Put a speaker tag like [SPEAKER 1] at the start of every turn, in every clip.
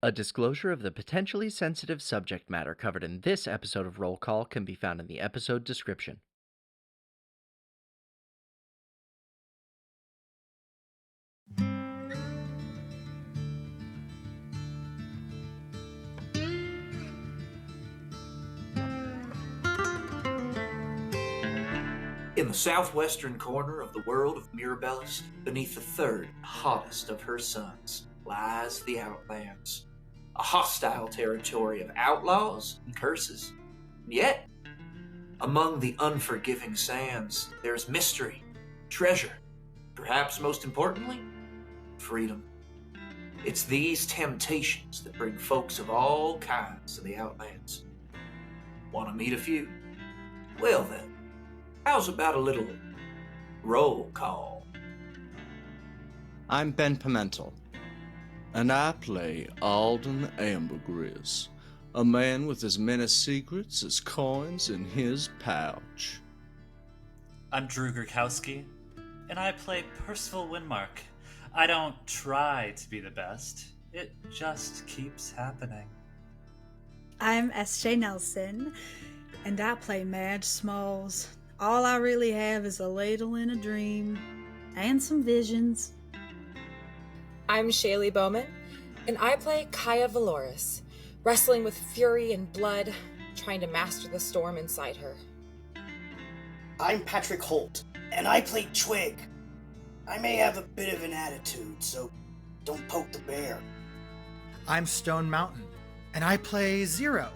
[SPEAKER 1] A disclosure of the potentially sensitive subject matter covered in this episode of Roll Call can be found in the episode description.
[SPEAKER 2] In the southwestern corner of the world of Mirabellis, beneath the third hottest of her suns, lies the Outlands, a hostile territory of outlaws and curses. And yet, among the unforgiving sands, there's mystery, treasure, perhaps most importantly, freedom. It's these temptations that bring folks of all kinds to the Outlands. Want to meet a few? Well then, how's about a little roll call?
[SPEAKER 3] I'm Ben Pimental, and I play Alden Ambergris, a man with as many secrets as coins in his pouch.
[SPEAKER 4] I'm Gurkowski, and I play Percival Wynnemark. I don't try to be the best, it just keeps happening.
[SPEAKER 5] I'm S.J. Nelson, and I play Madge Smalls. All I really have is a ladle and a dream, and some visions.
[SPEAKER 6] I'm Shaylee Bowman, and I play Kaia Vaeloris, wrestling with fury and blood, trying to master the storm inside her.
[SPEAKER 7] I'm Patrick Holt, and I play Twig. I may have a bit of an attitude, so don't poke the bear.
[SPEAKER 8] I'm Stone Mountain, and I play Zero.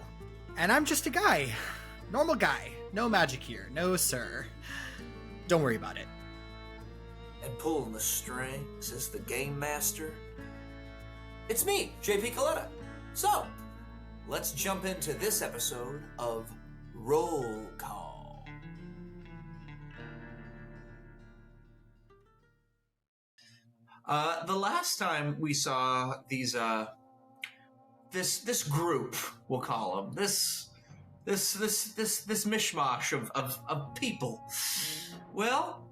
[SPEAKER 8] And I'm just a guy. Normal guy. No magic here. No, sir. Don't worry about it.
[SPEAKER 2] And pulling the strings is the game master. It's me, JP Coletta. So, let's jump into this episode of Roll Call. The last time we saw these, this group, we'll call them, this mishmash of people. Well,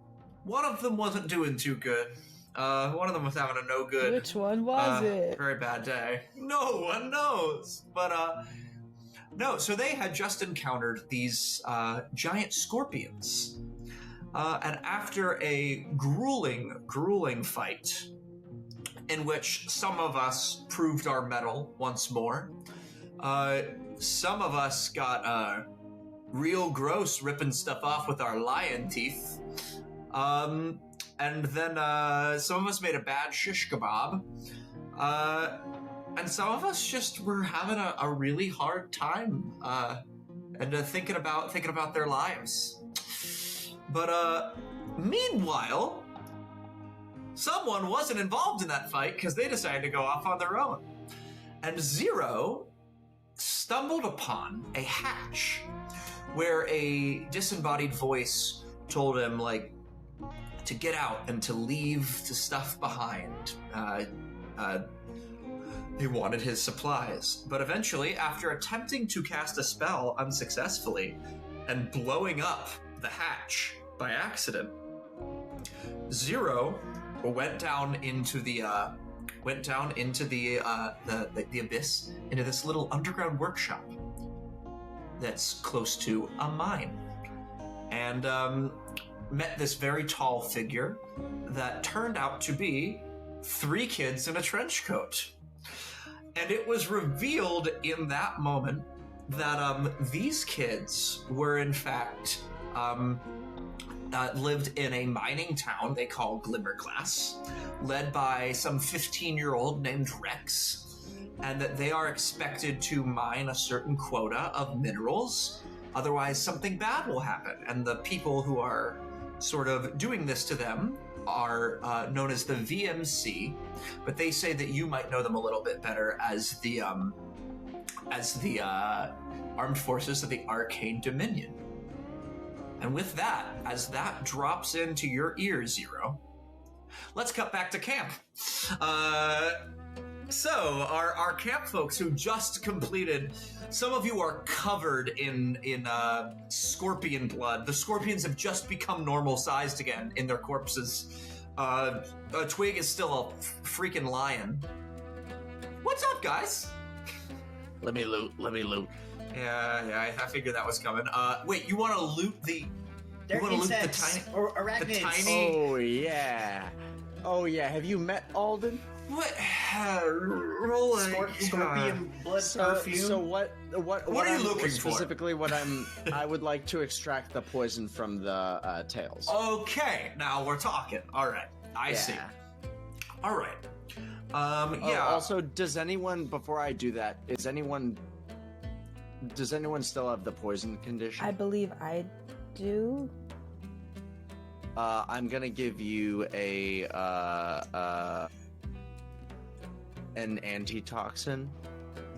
[SPEAKER 2] one of them wasn't doing too good. One of them was having a no good.
[SPEAKER 9] Which one was it?
[SPEAKER 2] Very bad day. No one knows. But no. So they had just encountered these giant scorpions, and after a grueling fight, in which some of us proved our mettle once more. Some of us got real gross ripping stuff off with our lion teeth. And then some of us made a bad shish kebab. And some of us just were having a really hard time and thinking about their lives. But meanwhile, someone wasn't involved in that fight because they decided to go off on their own. And Zero stumbled upon a hatch where a disembodied voice told him, like, to get out and to leave the stuff behind. He wanted his supplies. But eventually, after attempting to cast a spell unsuccessfully and blowing up the hatch by accident, Zero went down into the abyss, into this little underground workshop that's close to a mine, and met this very tall figure that turned out to be 3 kids in a trench coat. And it was revealed in that moment that these kids were in fact lived in a mining town they call Glimmerglass, led by some 15-year-old named Rex, and that they are expected to mine a certain quota of minerals, otherwise something bad will happen. And the people who are sort of doing this to them are known as the VMC, but they say that you might know them a little bit better as the Armed Forces of the Arcane Dominion. And with that, as that drops into your ear, Zero, let's cut back to camp. So, our camp folks who just completed, some of you are covered in scorpion blood. The scorpions have just become normal sized again in their corpses. Twig is still a freaking lion. What what's up, guys?
[SPEAKER 3] Let me loot.
[SPEAKER 2] Yeah, I figured that was coming. Wait, you want to loot the...
[SPEAKER 7] They're
[SPEAKER 2] you want to loot the
[SPEAKER 7] insects
[SPEAKER 2] tiny...
[SPEAKER 7] or arachnids.
[SPEAKER 2] The tiny...
[SPEAKER 3] Oh yeah. Have you met Alden?
[SPEAKER 2] What? Roll a...
[SPEAKER 7] Scorpion blood perfume.
[SPEAKER 3] So what
[SPEAKER 2] are you looking for?
[SPEAKER 3] Specifically, I would like to extract the poison from the tails.
[SPEAKER 2] Okay, now we're talking. All right, I see. All right. Yeah.
[SPEAKER 3] Also, does anyone, before I do that, does anyone still have the poison condition?
[SPEAKER 5] I believe I do.
[SPEAKER 3] I'm gonna give you an antitoxin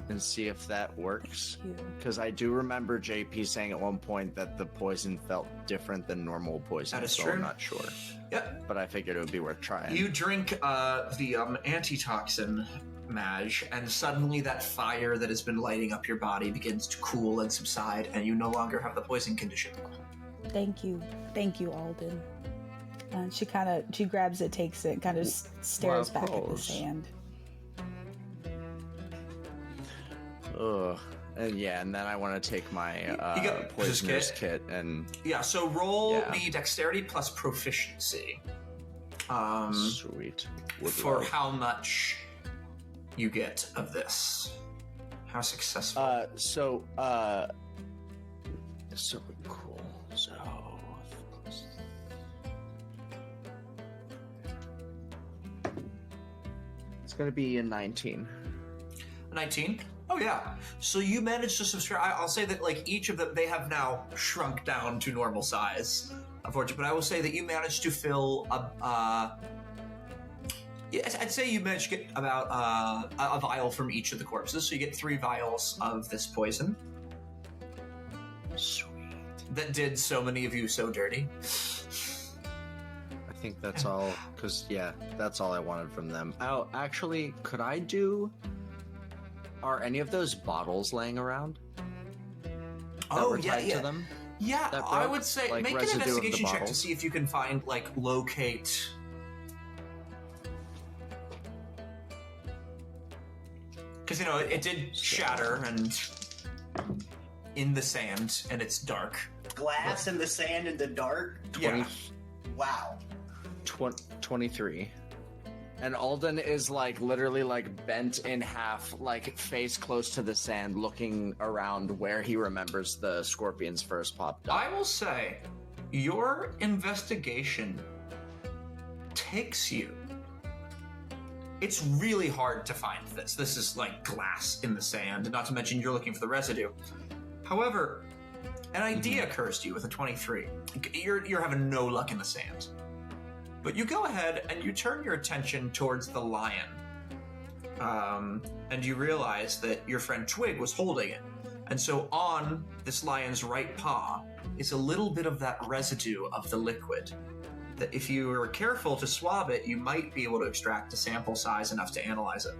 [SPEAKER 3] and see if that works. Because I do remember JP saying at one point that the poison felt different than normal poison.
[SPEAKER 2] That is
[SPEAKER 3] so
[SPEAKER 2] true.
[SPEAKER 3] I'm not sure.
[SPEAKER 2] Yep.
[SPEAKER 3] But I figured it would be worth trying.
[SPEAKER 2] You drink the antitoxin, Madge, and suddenly that fire that has been lighting up your body begins to cool and subside, and you no longer have the poison condition.
[SPEAKER 5] Thank you, Alden. She grabs it, takes it, kind of stares back at the sand.
[SPEAKER 3] Ugh. And then I want to take my poisoner's kit and...
[SPEAKER 2] Yeah, so roll me dexterity plus proficiency.
[SPEAKER 3] Sweet.
[SPEAKER 2] For how much you get of this. How successful.
[SPEAKER 3] So cool. So... It's going to be a 19.
[SPEAKER 2] 19? Oh yeah. So you managed to subscribe. I'll say that like each of them, they have now shrunk down to normal size, unfortunately. But I will say that you managed to fill I'd say you managed to get about a vial from each of the corpses. So you get 3 vials of this poison.
[SPEAKER 3] Sweet.
[SPEAKER 2] That did so many of you so dirty.
[SPEAKER 3] I think that's all. Because that's all I wanted from them. Oh, actually, could I do? Are any of those bottles laying around? To them?
[SPEAKER 2] Yeah, I would say
[SPEAKER 3] like
[SPEAKER 2] make an investigation check to see if you can find, locate. Because, it did shatter and in the sand, and it's dark.
[SPEAKER 7] Glass in the sand in the dark?
[SPEAKER 3] 20,
[SPEAKER 2] Yeah.
[SPEAKER 7] Wow.
[SPEAKER 3] 23. And Alden is literally bent in half, face close to the sand, looking around where he remembers the scorpions first popped up.
[SPEAKER 2] I will say, your investigation takes you. It's really hard to find this. This is like glass in the sand, and not to mention you're looking for the residue. However, an idea occurs to you with a 23. You're having no luck in the sand. But you go ahead and you turn your attention towards the lion. And you realize that your friend Twig was holding it. And so on this lion's right paw is a little bit of that residue of the liquid. That if you were careful to swab it, you might be able to extract a sample size enough to analyze it.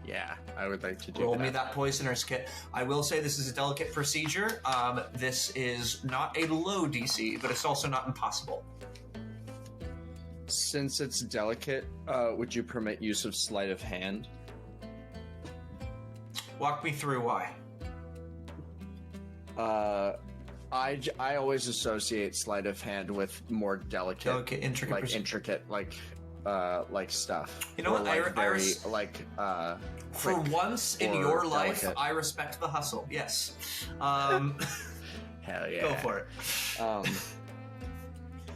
[SPEAKER 3] Yeah, I would like to do
[SPEAKER 2] Roll
[SPEAKER 3] that.
[SPEAKER 2] me that poisoner's kit. I will say this is a delicate procedure. This is not a low DC, but it's also not impossible.
[SPEAKER 3] Since it's delicate, would you permit use of sleight of hand?
[SPEAKER 2] Walk me through why.
[SPEAKER 3] I always associate sleight of hand with more delicate, intricate, stuff.
[SPEAKER 2] You know what? For once in your life,
[SPEAKER 3] delicate.
[SPEAKER 2] I respect the hustle. Yes.
[SPEAKER 3] Hell yeah.
[SPEAKER 2] Go for it.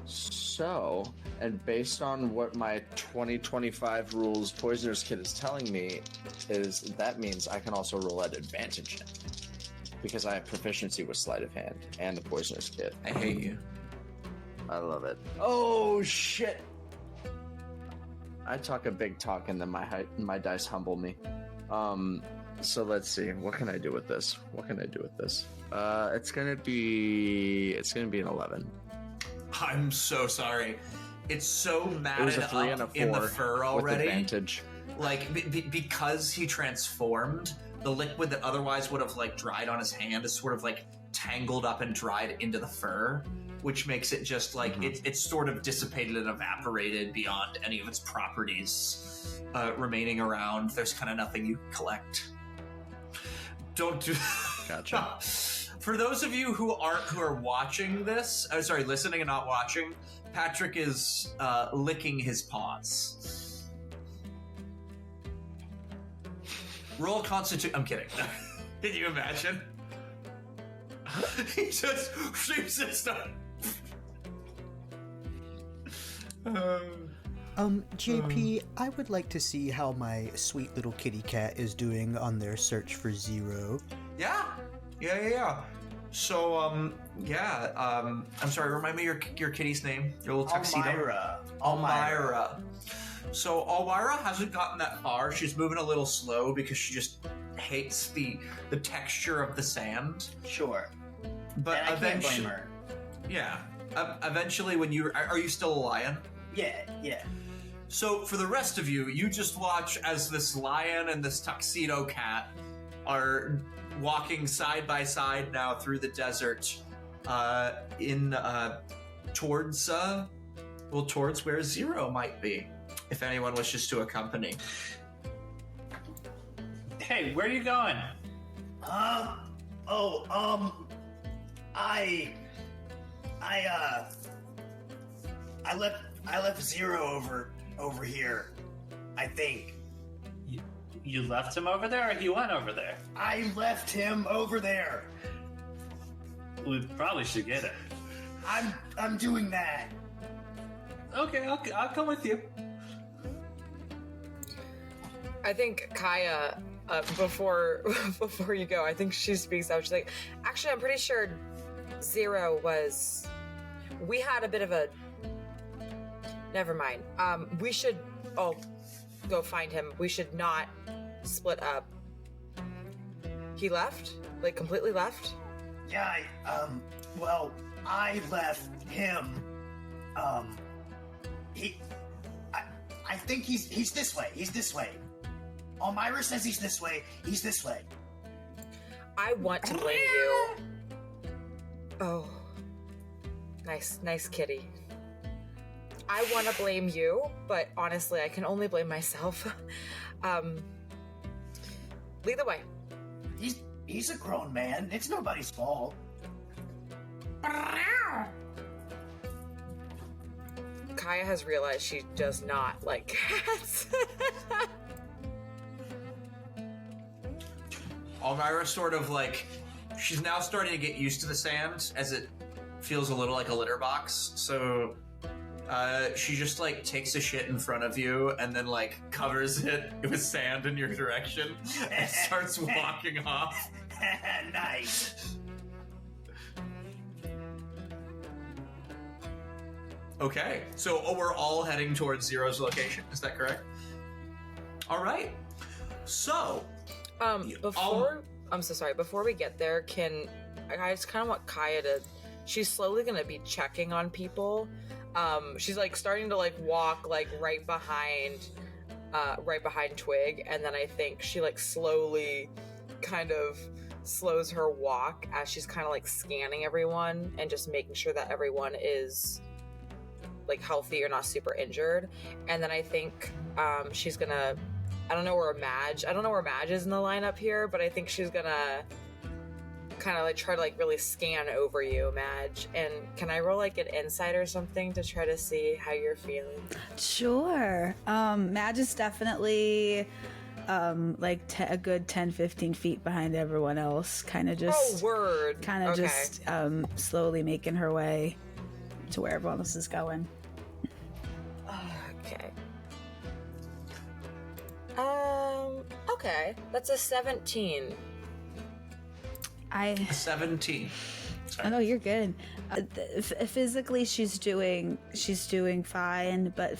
[SPEAKER 3] So, and based on what my 2025 rules poisoner's kit is telling me, is that means I can also roll at advantage now. Because I have proficiency with sleight of hand and the poisoner's kit.
[SPEAKER 2] I hate you.
[SPEAKER 3] I love it. Oh, shit! I talk a big talk and then my dice humble me. So let's see. What can I do with this? It's gonna be an 11.
[SPEAKER 2] I'm so sorry. It's so matted
[SPEAKER 3] It was a 3 and a 4
[SPEAKER 2] in the fur already.
[SPEAKER 3] With advantage.
[SPEAKER 2] Because he transformed, the liquid that otherwise would have dried on his hand is sort of tangled up and dried into the fur, which makes it just it's sort of dissipated and evaporated beyond any of its properties. remaining around. There's kind of nothing you can collect. Don't do.
[SPEAKER 1] Gotcha.
[SPEAKER 2] For those of you who are watching this, listening and not watching, Patrick is licking his paws. Roll Constitution. I'm kidding. Can you imagine? He just shoots his stuff.
[SPEAKER 9] JP, I would like to see how my sweet little kitty cat is doing on their search for Zero.
[SPEAKER 2] Yeah. So, I'm sorry, remind me your kitty's name, your little tuxedo. Elmira. So, Elmira hasn't gotten that far. She's moving a little slow because she just hates the texture of the sand.
[SPEAKER 7] Sure.
[SPEAKER 2] But
[SPEAKER 7] and I
[SPEAKER 2] eventually,
[SPEAKER 7] can't blame her.
[SPEAKER 2] Yeah. Eventually, when are you still a lion?
[SPEAKER 7] Yeah.
[SPEAKER 2] So, for the rest of you, you just watch as this lion and this tuxedo cat are walking side by side now through the desert, towards where Zero might be, if anyone wishes to accompany.
[SPEAKER 4] Hey, where are you going?
[SPEAKER 7] I left Zero over here, I think.
[SPEAKER 4] You left him over there, or he went over there?
[SPEAKER 7] I left him over there.
[SPEAKER 4] We probably should get it.
[SPEAKER 7] I'm doing that.
[SPEAKER 4] Okay, I'll come with you.
[SPEAKER 6] I think Kaia, before you go, I think she speaks out. She's like, actually, I'm pretty sure Zero was... We had a bit of a... Never mind. We should all go find him. We should not split up. He left? Like, completely left?
[SPEAKER 7] Yeah, I left him. I think he's this way. He's this way. Elmira says he's this way. He's this way.
[SPEAKER 6] I want to blame you. Oh. Nice kitty. I want to blame you, but honestly, I can only blame myself. Lead the way.
[SPEAKER 7] He's a grown man. It's nobody's fault.
[SPEAKER 6] Kaia has realized she does not like cats.
[SPEAKER 2] Elmira sort of like, she's now starting to get used to the sand as it feels a little like a litter box. So she just like takes a shit in front of you and then like covers it with sand in your direction and starts walking off.
[SPEAKER 7] Nice.
[SPEAKER 2] Okay, so we're all heading towards Zero's location. Is that correct? All right. So,
[SPEAKER 6] I'm so sorry. Before we get there, I just kind of want Kaia to... She's slowly going to be checking on people. She's like starting to like walk like right behind Twig, and then I think she like slowly kind of slows her walk as she's kind of like scanning everyone and just making sure that everyone is like healthy or not super injured. And then I think she's gonna... I don't know where Madge is in the lineup here, but I think she's gonna kind of like try to like really scan over you, Madge. And can I roll like an insight or something to try to see how you're feeling?
[SPEAKER 5] Sure. Madge is definitely like a good 10-15 feet behind everyone else, kind of just just slowly making her way to where everyone else is going.
[SPEAKER 6] Okay. Okay, that's a 17.
[SPEAKER 2] 17.
[SPEAKER 5] Oh no, you're good. Physically, she's doing fine, but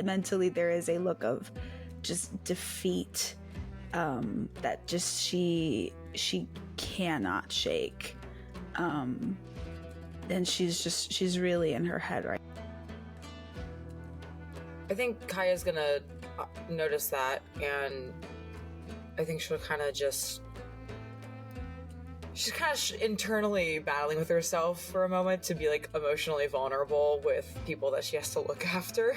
[SPEAKER 5] mentally, there is a look of just defeat that just she cannot shake, and she's really in her head right.
[SPEAKER 6] I think Kaia's gonna notice that, and I think she'll kind of she's kind of internally battling with herself for a moment to be like emotionally vulnerable with people that she has to look after.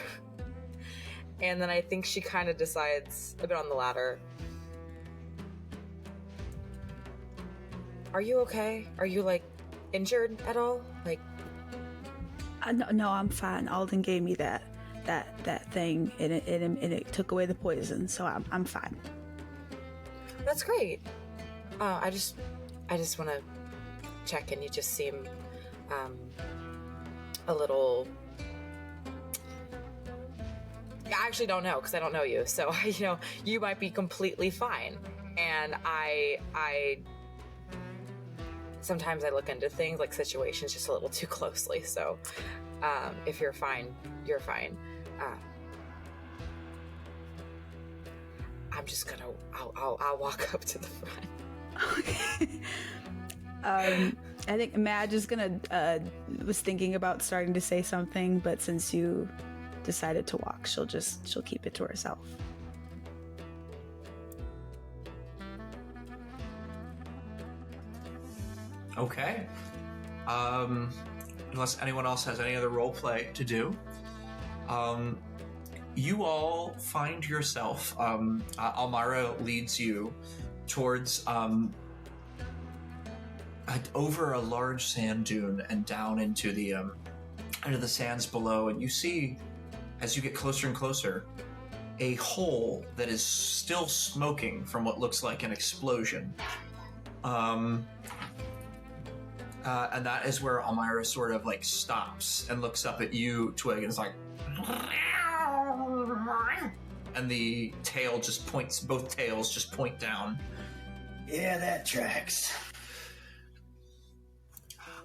[SPEAKER 6] And then I think she kind of decides a bit on the ladder. Are you okay? Are you, like, injured at all? Like...
[SPEAKER 5] No, I'm fine. Alden gave me that thing, and it took away the poison, so I'm fine.
[SPEAKER 6] That's great. I just want to check in. You just seem a little... I actually don't know, because I don't know you. So, you might be completely fine. And I sometimes I look into things, like situations, just a little too closely. So, if you're fine, you're fine. I'm just gonna, I'll walk up to the front.
[SPEAKER 5] Okay. I think Madge is gonna, was thinking about starting to say something, but since you decided to walk, she'll keep it to herself.
[SPEAKER 2] Okay. Unless anyone else has any other role play to do. You all find yourself, Almira leads you towards over a large sand dune and down into the sands below, and you see, as you get closer and closer, a hole that is still smoking from what looks like an explosion. And that is where Almira sort of like stops and looks up at you, Twig, and is like, and the tail just points, both tails just point down.
[SPEAKER 7] Yeah, that tracks.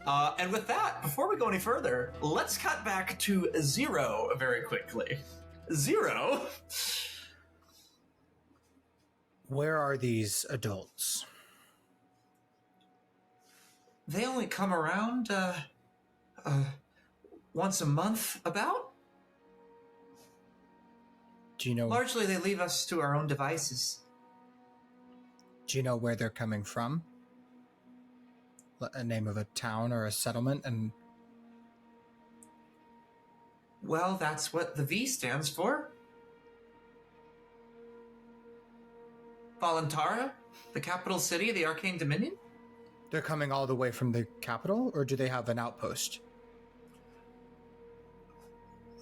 [SPEAKER 2] And with that, before we go any further, let's cut back to Zero very quickly. Zero?
[SPEAKER 8] Where are these adults?
[SPEAKER 2] They only come around, once a month, about?
[SPEAKER 8] Do you know...
[SPEAKER 2] Largely, they leave us to our own devices.
[SPEAKER 8] Do you know where they're coming from? A name of a town or a settlement? And
[SPEAKER 2] well, that's what the V stands for. Valentara, the capital city of the Arcane Dominion.
[SPEAKER 8] They're coming all the way from the capital, or do they have an outpost?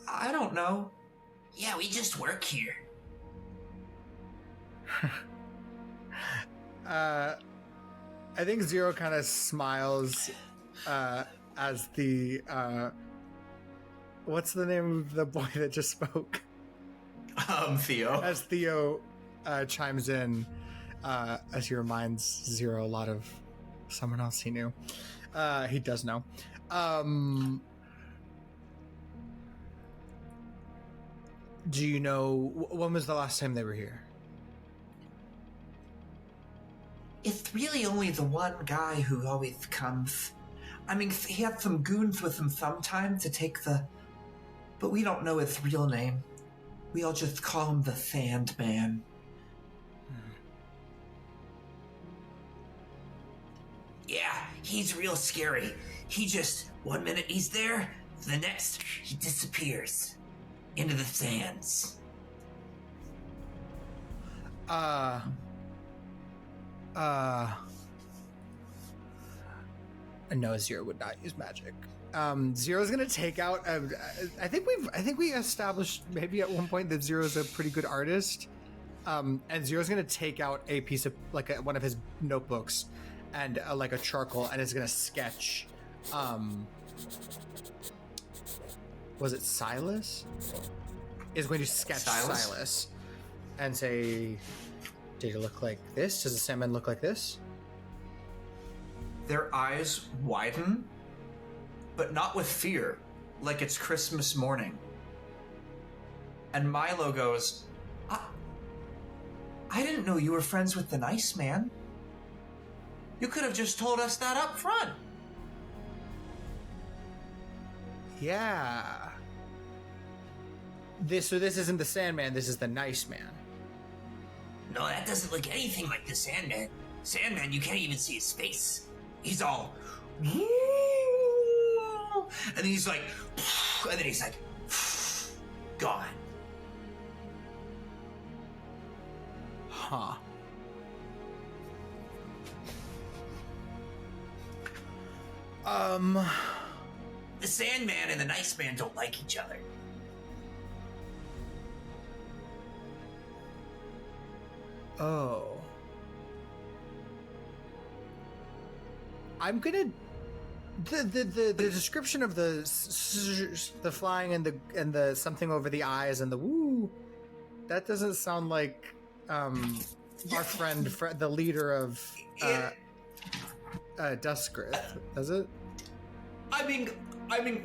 [SPEAKER 2] I don't know.
[SPEAKER 7] Yeah, we just work here.
[SPEAKER 8] I think Zero kind of smiles as the... what's the name of the boy that just spoke?
[SPEAKER 2] Theo.
[SPEAKER 8] As Theo chimes in, as he reminds Zero a lot of someone else he knew. He does know. Do you know... When was the last time they were here?
[SPEAKER 2] It's really only the one guy who always comes. I mean, he had some goons with him sometime to take the... But we don't know his real name. We all just call him the Sandman. Yeah, he's real scary. He just... One minute he's there, the next he disappears. Into the sands.
[SPEAKER 8] No, Zero would not use magic. Zero's gonna take out. I think we established maybe at one point that Zero's a pretty good artist. And Zero's gonna take out a piece of one of his notebooks and like a charcoal, and is gonna sketch. Was it Silas? Is going to sketch Silas and say, "Did he look like this? Does the Sandman look like this?"
[SPEAKER 2] Their eyes widen, but not with fear, like it's Christmas morning. And Milo goes, I didn't know you were friends with the nice man. You could have just told us that up front.
[SPEAKER 8] Yeah. This isn't the Sandman, this is the nice man.
[SPEAKER 7] No, that doesn't look anything like the Sandman. Sandman, you can't even see his face.
[SPEAKER 2] He's all... And then he's like... gone.
[SPEAKER 8] Huh.
[SPEAKER 2] The Sandman and the Nice Man don't like each other.
[SPEAKER 8] Oh. I'm gonna the description of the flying and the something over the eyes and the woo, that doesn't sound like our friend the leader of Duskgrith, does it?
[SPEAKER 2] I mean,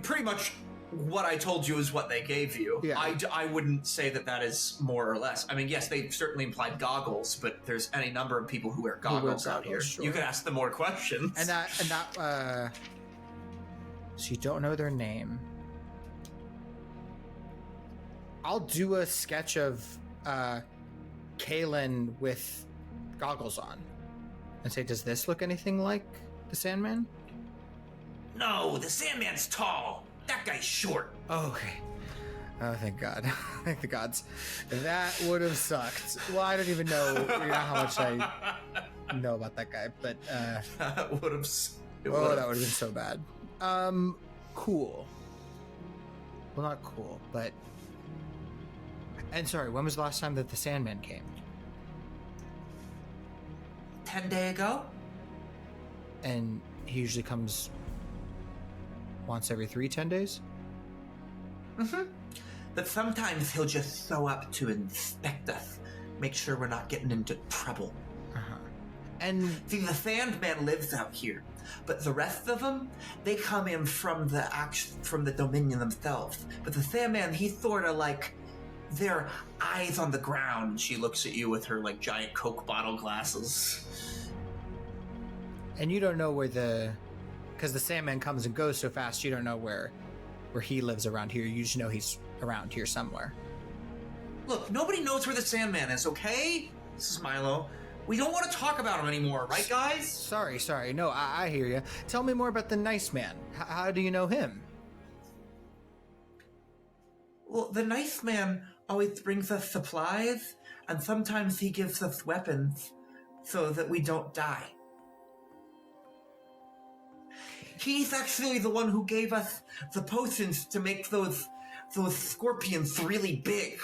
[SPEAKER 2] pretty much what I told you is what they gave you.
[SPEAKER 8] Yeah.
[SPEAKER 2] I wouldn't say that is more or less. I mean, yes, they certainly implied goggles, but there's any number of people who wear goggles out here.
[SPEAKER 8] Sure.
[SPEAKER 2] You can ask them more questions.
[SPEAKER 8] And that so you don't know their name. I'll do a sketch of Kaylin with goggles on and say, does this look anything like the Sandman?
[SPEAKER 2] No, the Sandman's tall. That guy's short.
[SPEAKER 8] Oh, okay. Oh, thank God. Thank the gods. That would have sucked. Well, I don't even know how much I know about that guy, but
[SPEAKER 2] That would have.
[SPEAKER 8] that would have been so bad. Cool. Well, not cool, but. And sorry, when was the last time that the Sandman came?
[SPEAKER 2] 10 days ago.
[SPEAKER 8] And he usually comes once every 10 days?
[SPEAKER 2] Mm-hmm. But sometimes he'll just show up to inspect us, make sure we're not getting into trouble.
[SPEAKER 8] Uh-huh. And
[SPEAKER 2] see, the Sandman lives out here, but the rest of them, they come in from the Dominion themselves. But the Sandman, he's sort of like their eyes on the ground. She looks at you with her like giant Coke bottle glasses.
[SPEAKER 8] And you don't know where because the Sandman comes and goes so fast, you don't know where he lives around here. You just know he's around here somewhere.
[SPEAKER 2] Look, nobody knows where the Sandman is, okay? This is Milo. We don't want to talk about him anymore, right, guys?
[SPEAKER 8] Sorry. No, I hear you. Tell me more about the Nice Man. How do you know him?
[SPEAKER 2] Well, the Nice Man always brings us supplies, and sometimes he gives us weapons so that we don't die. He's actually the one who gave us the potions to make those scorpions really big.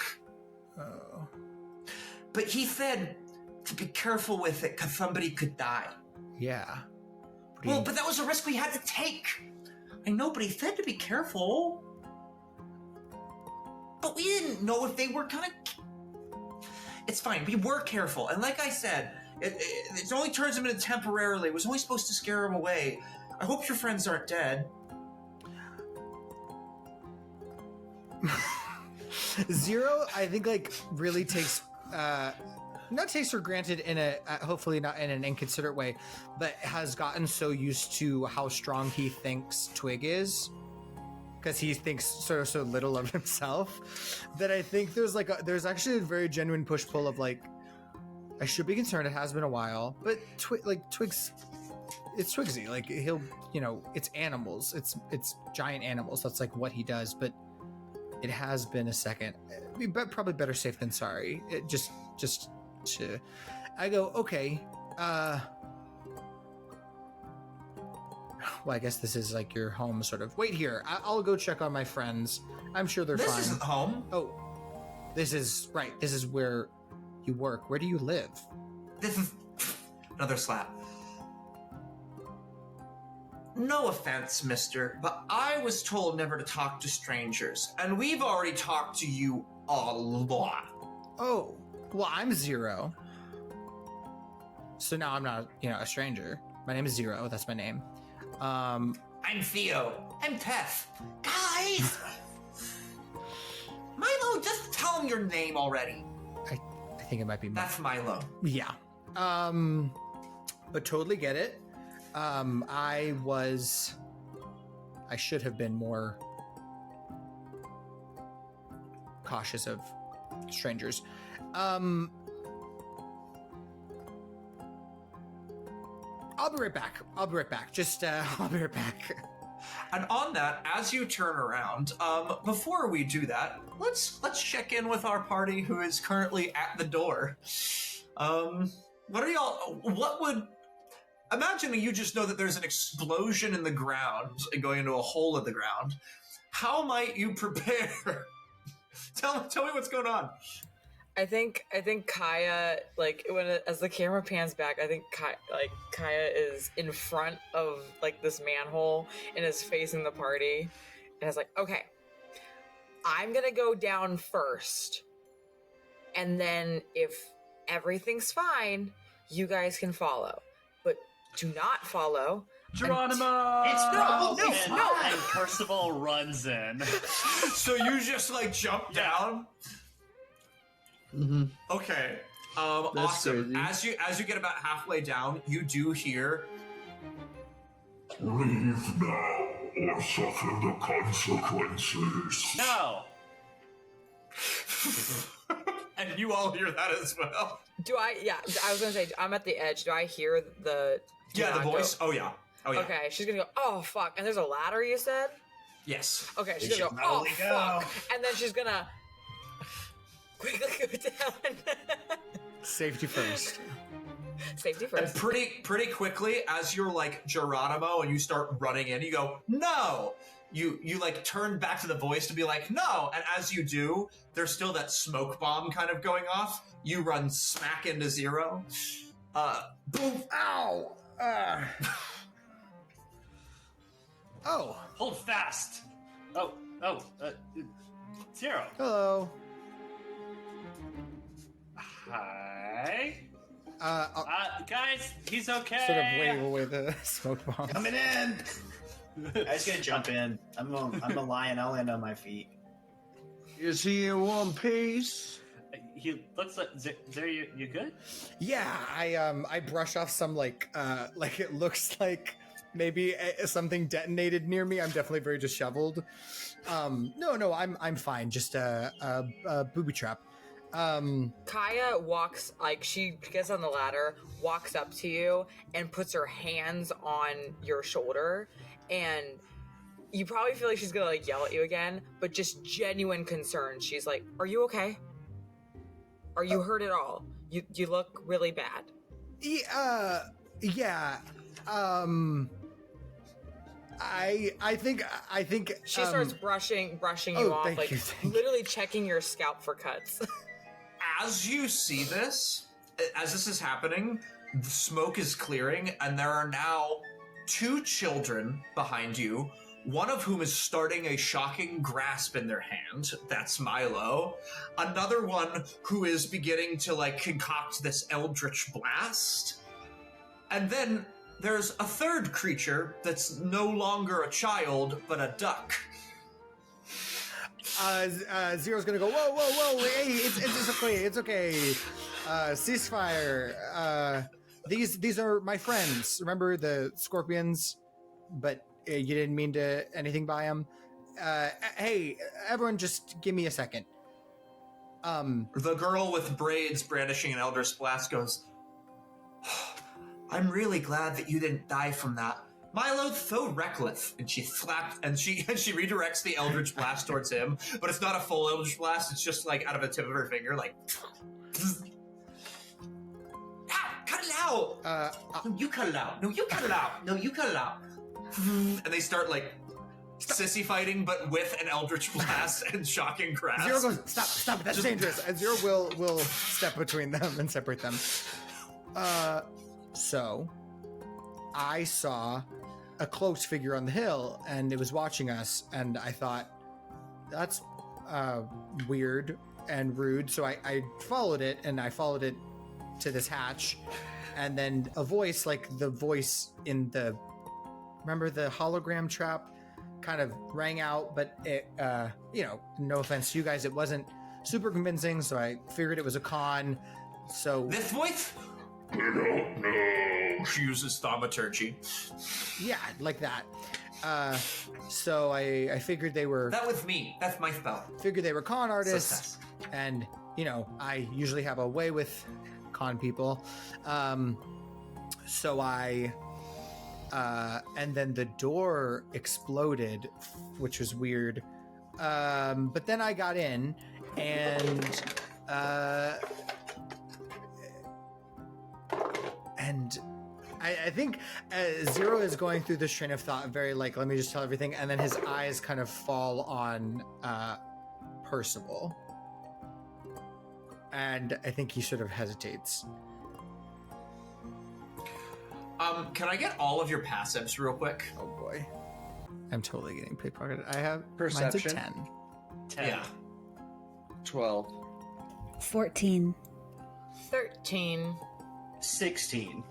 [SPEAKER 8] Oh.
[SPEAKER 2] But he said to be careful with it because somebody could die.
[SPEAKER 8] Yeah.
[SPEAKER 2] Well, but that was a risk we had to take. I know, but he said to be careful. But we didn't know if they were gonna... It's fine, we were careful. And like I said, it only turns him into temporarily. It was only supposed to scare him away. I hope your friends aren't dead.
[SPEAKER 8] Zero, I think, like, really takes... not takes for granted in a... hopefully not in an inconsiderate way, but has gotten so used to how strong he thinks Twig is, because he thinks so little of himself, that I think there's actually a very genuine push-pull of, like, I should be concerned, it has been a while, but Twig's... It's Twigsy, like, he'll, it's animals, it's giant animals, that's like what he does, but it has been a second. Probably better safe than sorry. It just to... I go, okay, well, I guess this is like your home, sort of. Wait here, I'll go check on my friends. I'm sure they're fine.
[SPEAKER 2] This isn't home.
[SPEAKER 8] Oh, this is, right, this is where you work. Where do you live?
[SPEAKER 2] This is... Another slap. No offense, mister, but I was told never to talk to strangers, and we've already talked to you a lot.
[SPEAKER 8] Oh, well, I'm Zero. So now I'm not, a stranger. My name is Zero, that's my name.
[SPEAKER 2] I'm Theo. I'm Tess. Guys! Milo, just tell him your name already.
[SPEAKER 8] I think it might be Milo.
[SPEAKER 2] That's Milo.
[SPEAKER 8] Yeah. But totally get it. I should have been more cautious of strangers. I'll be right back. Just, I'll be right back.
[SPEAKER 2] And on that, as you turn around, before we do that, let's check in with our party who is currently at the door. What would... Imagine you just know that there's an explosion in the ground and going into a hole in the ground. How might you prepare? Tell me what's going on.
[SPEAKER 6] I think Kaia, like, as the camera pans back, I think Kaia is in front of like this manhole and is facing the party, and it's like, okay, I'm gonna go down first, and then if everything's fine, you guys can follow, but do not follow.
[SPEAKER 4] Geronimo!
[SPEAKER 6] No!
[SPEAKER 4] And Percival runs in.
[SPEAKER 2] So you just like jump down.
[SPEAKER 3] Mm-hmm.
[SPEAKER 2] Okay.
[SPEAKER 3] That's
[SPEAKER 2] Awesome.
[SPEAKER 3] crazy.
[SPEAKER 2] As you get about halfway down, you do hear.
[SPEAKER 10] Leave now or suffer the consequences.
[SPEAKER 4] No!
[SPEAKER 2] And you all hear that as well.
[SPEAKER 6] Do I? Yeah, I was gonna say, I'm at the edge. Do I hear the?
[SPEAKER 2] Yeah, the voice. Oh yeah.
[SPEAKER 6] Okay, she's gonna go, oh fuck, and there's a ladder, you said?
[SPEAKER 2] Yes.
[SPEAKER 6] Okay, she's gonna go, oh fuck, and then she's gonna quickly go down.
[SPEAKER 8] Safety first.
[SPEAKER 6] Safety
[SPEAKER 2] And
[SPEAKER 6] first.
[SPEAKER 2] pretty quickly, as you're like Geronimo and you start running in, you go, no! You like turn back to the voice to be like, no! And as you do, there's still that smoke bomb kind of going off. You run smack into Zero. Boom!
[SPEAKER 8] Ow! Oh.
[SPEAKER 4] Hold fast! Zero.
[SPEAKER 8] Hello.
[SPEAKER 4] Hi.
[SPEAKER 11] Guys, he's okay.
[SPEAKER 8] Sort of wave away the smoke bomb.
[SPEAKER 12] Coming in. I just gonna jump in. I'm a lion. I'll land on my feet.
[SPEAKER 3] Is he in one piece?
[SPEAKER 11] He looks like. There, you good?
[SPEAKER 8] Yeah, I brush off some like it looks like maybe something detonated near me. I'm definitely very disheveled. No, I'm fine. Just a booby trap.
[SPEAKER 6] Kaia walks, like, she gets on the ladder, walks up to you, and puts her hands on your shoulder, and you probably feel like she's gonna, like, yell at you again, but just genuine concern. She's like, are you okay? Are you hurt at all? You look really bad.
[SPEAKER 8] Yeah, I think
[SPEAKER 6] she starts brushing you off, like, literally checking your scalp for cuts.
[SPEAKER 2] As you see this, as this is happening, the smoke is clearing, and there are now 2 children behind you, one of whom is starting a shocking grasp in their hand. That's Milo. Another one who is beginning to, like, concoct this eldritch blast. And then there's a third creature that's no longer a child, but a duck.
[SPEAKER 8] Zero's gonna go, whoa, hey, it's okay. Ceasefire. These are my friends. Remember the scorpions? But you didn't mean to anything by them. Hey, everyone, just give me a second.
[SPEAKER 2] The girl with braids brandishing an eldritch blast goes, I'm really glad that you didn't die from that. Milo, so reckless. And she slaps, and she redirects the eldritch blast towards him, but it's not a full eldritch blast, it's just like out of the tip of her finger, like... Cut it out! No, you cut it out. No, you cut it out. No, you cut it out. And they start, like, sissy fighting, but with an eldritch blast and shocking grasp.
[SPEAKER 8] Zero goes, stop, that's dangerous. And Zero will step between them and separate them. So, I saw a cloaked figure on the hill, and it was watching us, and I thought, that's weird and rude, so I followed it, and I followed it to this hatch, and then a voice, like the voice in the, remember the hologram trap, kind of rang out, but it, no offense to you guys, it wasn't super convincing, so I figured it was a con, so...
[SPEAKER 2] This voice? I don't know. She uses thaumaturgy.
[SPEAKER 8] Yeah, like that. So I figured they were...
[SPEAKER 2] That was me. That's my spell.
[SPEAKER 8] Figured they were con artists, and, I usually have a way with con people. So I... and then the door exploded, which was weird. But then I got in, and... And I think Zero is going through this train of thought, very like, let me just tell everything, and then his eyes kind of fall on Percival. And I think he sort of hesitates.
[SPEAKER 2] Can I get all of your passives real quick?
[SPEAKER 8] Oh boy. I'm totally getting pickpocketed. I have
[SPEAKER 3] Perception.
[SPEAKER 8] Mine's a 10.
[SPEAKER 2] Yeah.
[SPEAKER 3] 12.
[SPEAKER 5] 14.
[SPEAKER 6] 13.
[SPEAKER 12] 16.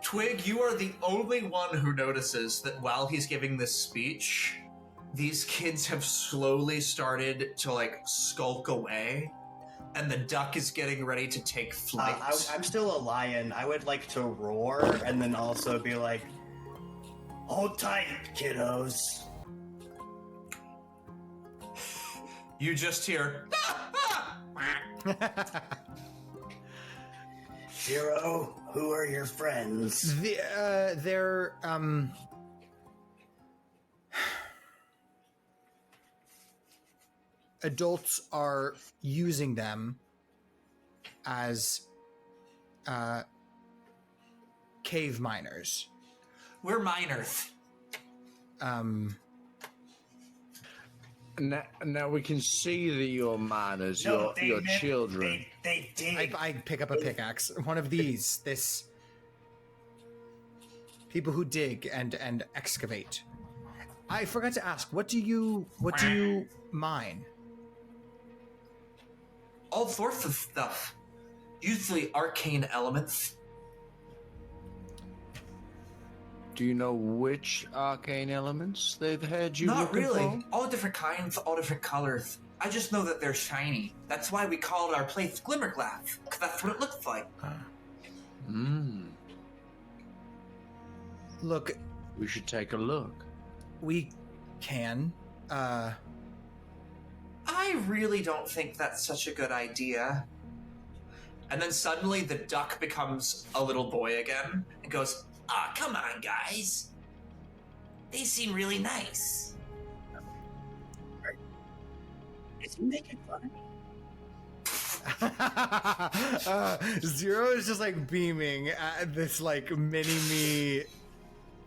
[SPEAKER 2] Twig, you are the only one who notices that while he's giving this speech, these kids have slowly started to, like, skulk away, and the duck is getting ready to take flight.
[SPEAKER 12] I'm still a lion. I would like to roar and then also be like, hold tight, kiddos.
[SPEAKER 2] You just hear,
[SPEAKER 12] Zero, who are your friends?
[SPEAKER 8] They're adults are using them as cave miners.
[SPEAKER 2] we're miners.
[SPEAKER 3] Now we can see that you're minors, your children.
[SPEAKER 12] They dig.
[SPEAKER 8] I pick up a pickaxe. One of these. This. People who dig and excavate. I forgot to ask. What do you mine?
[SPEAKER 2] All sorts of stuff. Usually arcane elements.
[SPEAKER 3] Do you know which arcane elements they've had you
[SPEAKER 2] Not
[SPEAKER 3] looking
[SPEAKER 2] really.
[SPEAKER 3] for?
[SPEAKER 2] All different kinds, all different colors. I just know that they're shiny. That's why we called our place Glimmerglass, because that's what it looks like.
[SPEAKER 8] Look,
[SPEAKER 3] we should take a look.
[SPEAKER 8] We can.
[SPEAKER 2] I really don't think that's such a good idea. And then suddenly the duck becomes a little boy again and goes, come on, guys. They seem really nice.
[SPEAKER 12] Is he making fun of me?
[SPEAKER 8] Zero is just like beaming at this like mini-me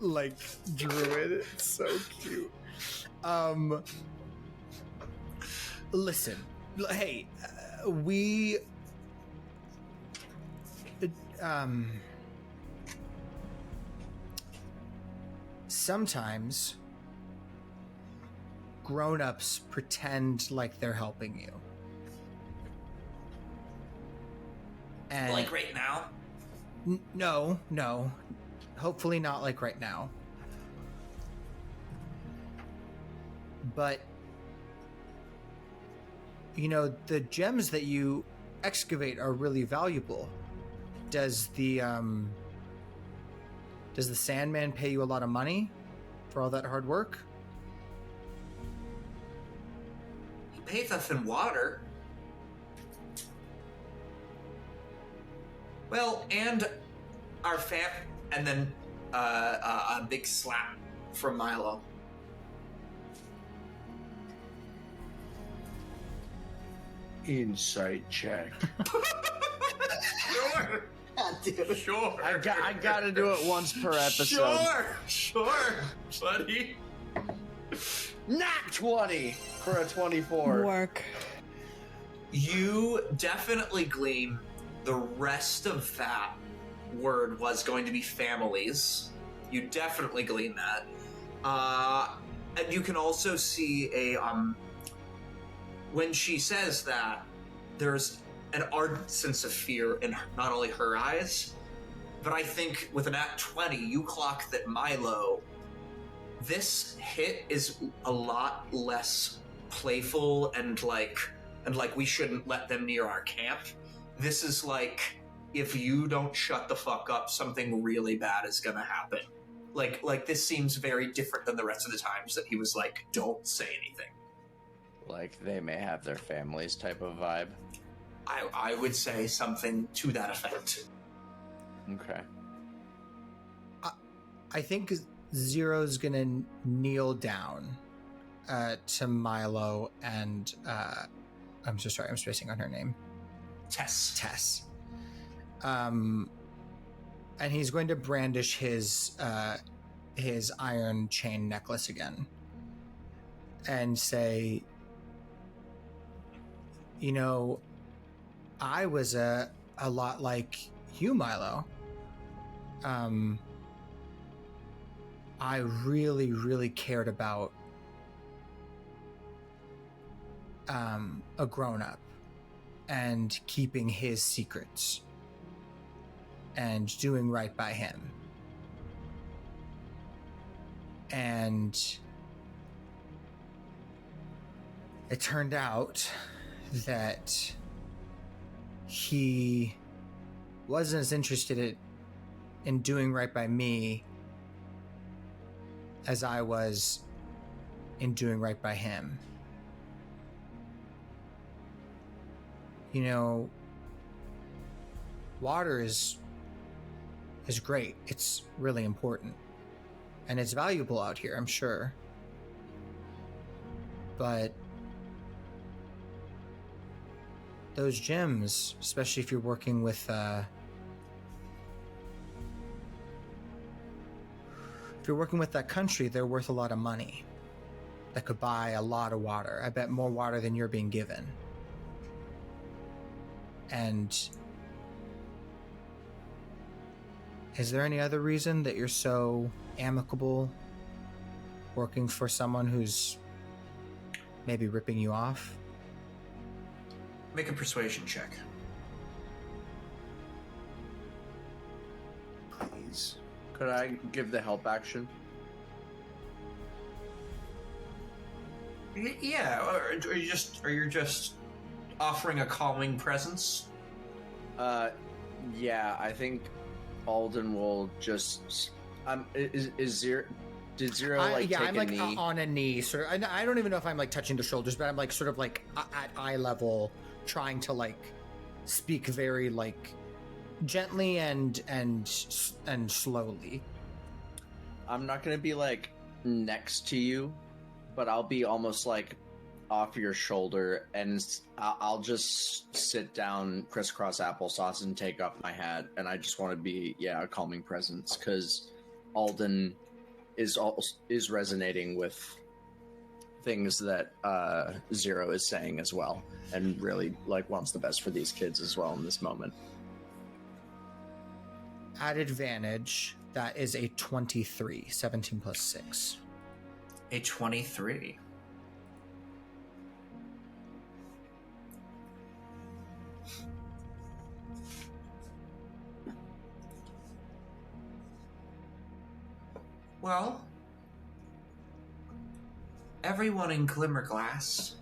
[SPEAKER 8] like druid. It's so cute. Listen, hey, we sometimes grown-ups pretend like they're helping you. And
[SPEAKER 2] Like right now?
[SPEAKER 8] No. Hopefully not like right now. But, you know, the gems that you excavate are really valuable. Does the Sandman pay you a lot of money for all that hard work?
[SPEAKER 2] He pays us in water. Well, and our and then a big slap from Milo.
[SPEAKER 3] Insight check.
[SPEAKER 2] Sure.
[SPEAKER 12] God damn it.
[SPEAKER 2] Sure.
[SPEAKER 3] I gotta do it once per episode.
[SPEAKER 2] Sure, buddy.
[SPEAKER 3] Not 20 for a 24.
[SPEAKER 5] Work.
[SPEAKER 2] You definitely glean the rest of that word was going to be families. You definitely glean that. And you can also see when she says that, there's an ardent sense of fear in not only her eyes, but I think with an at 20, you clock that Milo, this hit is a lot less playful and like we shouldn't let them near our camp. This is like, if you don't shut the fuck up, something really bad is gonna happen. Like this seems very different than the rest of the times that he was like, don't say anything.
[SPEAKER 3] Like they may have their families type of vibe.
[SPEAKER 2] I would say something to that effect.
[SPEAKER 3] Okay.
[SPEAKER 8] I think Zero's gonna kneel down to Milo and I'm so sorry, I'm spacing on her name.
[SPEAKER 2] Tess.
[SPEAKER 8] And he's going to brandish his iron chain necklace again and say, you know, I was a lot like you, Milo. I really, really cared about a grown-up and keeping his secrets and doing right by him. And it turned out that he wasn't as interested in doing right by me as I was in doing right by him. You know, water is great. It's really important. And it's valuable out here, I'm sure. But those gems, especially if you're working with that country, they're worth a lot of money. That could buy a lot of water. I bet more water than you're being given. And is there any other reason that you're so amicable working for someone who's maybe ripping you off?
[SPEAKER 2] Make a persuasion check.
[SPEAKER 3] Please. Could I give the help action?
[SPEAKER 2] Yeah, or are you just offering a calming presence?
[SPEAKER 3] Yeah, I think Alden will just. Is Zero? Did Zero take
[SPEAKER 8] I'm like
[SPEAKER 3] a knee?
[SPEAKER 8] on a knee, sort of. I don't even know if I'm like touching the shoulders, but I'm like sort of like at eye level, trying to like speak very like gently and slowly.
[SPEAKER 3] I'm not gonna be like next to you, but I'll be almost like off your shoulder, and I'll just sit down, crisscross applesauce, and take off my hat. And I just want to be a calming presence, because Alden is resonating with things that Zero is saying as well, and really like wants the best for these kids as well in this moment.
[SPEAKER 8] At advantage, that is a 23, 17 plus 6.
[SPEAKER 2] A 23. Well, everyone in Glimmerglass,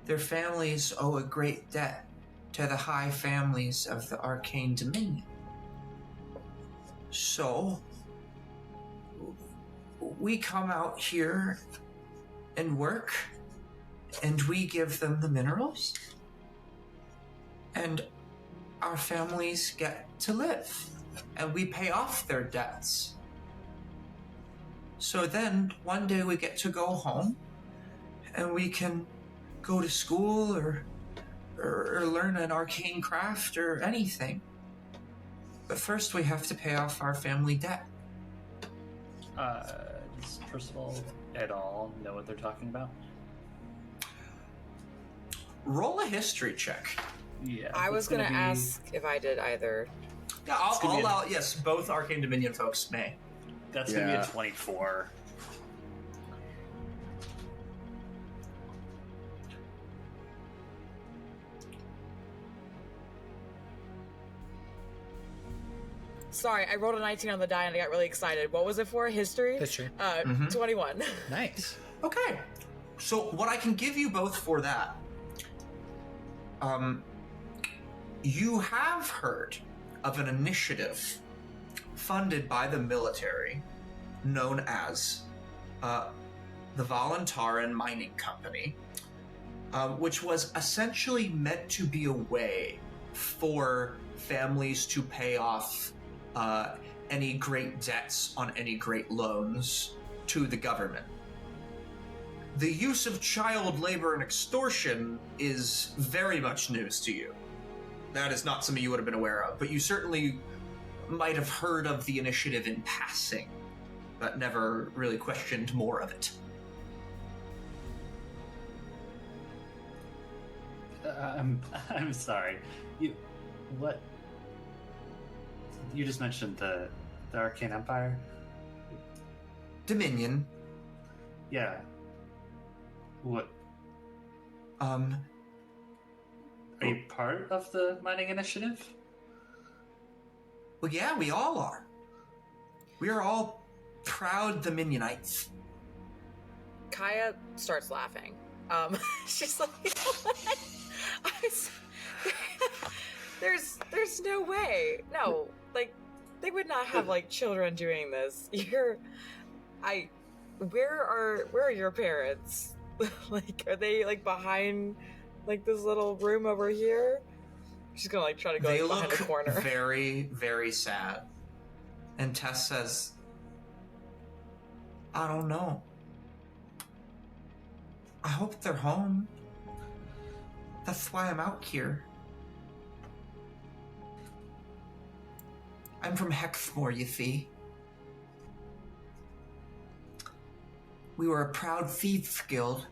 [SPEAKER 2] their families owe a great debt to the high families of the Arcane Dominion. So, we come out here and work, and we give them the minerals, and our families get to live, and we pay off their debts. So then, one day we get to go home, and we can go to school or learn an arcane craft or anything. But first we have to pay off our family debt.
[SPEAKER 11] Does Percival at all know what they're talking about?
[SPEAKER 2] Roll a history check.
[SPEAKER 11] Yeah.
[SPEAKER 6] I was gonna ask if I did either.
[SPEAKER 2] Yeah, I'll allow. Yes, both Arcane Dominion folks may.
[SPEAKER 11] That's gonna be a 24.
[SPEAKER 6] Sorry, I rolled a 19 on the die and I got really excited. What was it for? History?
[SPEAKER 8] History.
[SPEAKER 6] 21.
[SPEAKER 8] Nice.
[SPEAKER 2] Okay. So what I can give you both for that, you have heard of an initiative funded by the military known as the Voluntaran Mining Company, which was essentially meant to be a way for families to pay off any great debts on any great loans to the government. The use of child labor and extortion is very much news to you. that is not something you would have been aware of, but you certainly might have heard of the initiative in passing, but never really questioned more of it.
[SPEAKER 4] I'm sorry. What? You just mentioned the Arcane Empire?
[SPEAKER 2] Dominion.
[SPEAKER 4] Yeah. What?
[SPEAKER 2] Are
[SPEAKER 4] you part of the mining initiative?
[SPEAKER 2] Well, yeah, we all are. We are all proud Dominionites.
[SPEAKER 6] Kaia starts laughing. She's like, there's no way. No, like, they would not have, like, children doing this. Where are your parents? Like, are they, like, behind, like, this little room over here? She's gonna, like, try to go behind the corner.
[SPEAKER 2] They look very, very sad. And Tess says, I don't know. I hope they're home. That's why I'm out here. I'm from Hexmore, you see. We were a proud thieves guild,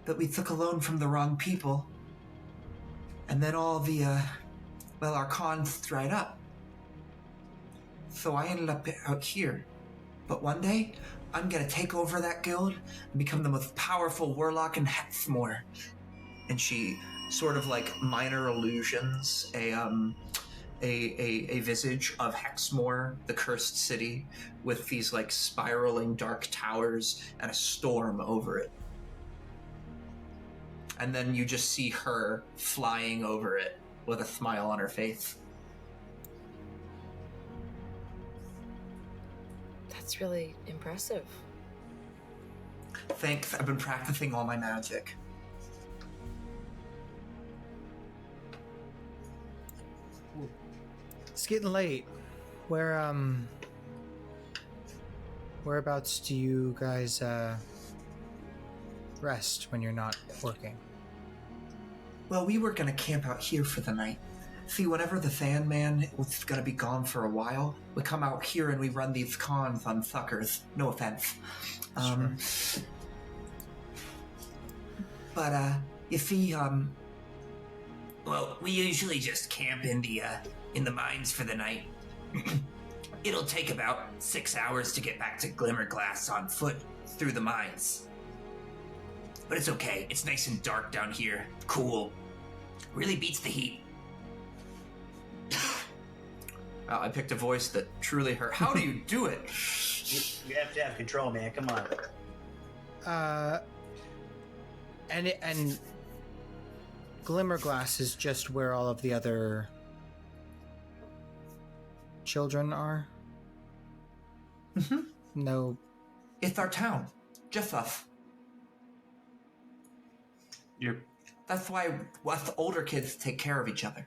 [SPEAKER 2] but we took a loan from the wrong people. And then all the, our cons dried up. So I ended up out here. But one day, I'm gonna take over that guild and become the most powerful warlock in Hexmore. And she sort of like minor illusions a visage of Hexmore, the cursed city, with these like spiraling dark towers and a storm over it. And then you just see her flying over it with a smile on her face.
[SPEAKER 6] That's really impressive.
[SPEAKER 2] Thanks, I've been practicing all my magic.
[SPEAKER 8] It's getting late. Whereabouts do you guys rest when you're not working?
[SPEAKER 2] Well, we were gonna camp out here for the night. See, whenever the Sandman was gonna be gone for a while, we come out here and we run these cons on suckers. No offense.
[SPEAKER 8] Sure.
[SPEAKER 2] But, you see, well, we usually just camp in the mines for the night. It'll take about 6 hours to get back to Glimmerglass on foot through the mines. But it's okay. It's nice and dark down here. Cool. Really beats the heat. Wow, I picked a voice that truly hurt. How do you do it?
[SPEAKER 12] You have to have control, man. Come on.
[SPEAKER 8] And Glimmerglass is just where all of the other children are?
[SPEAKER 2] Mm-hmm.
[SPEAKER 8] No.
[SPEAKER 2] It's our town. Just us. That's why us the older kids take care of each other.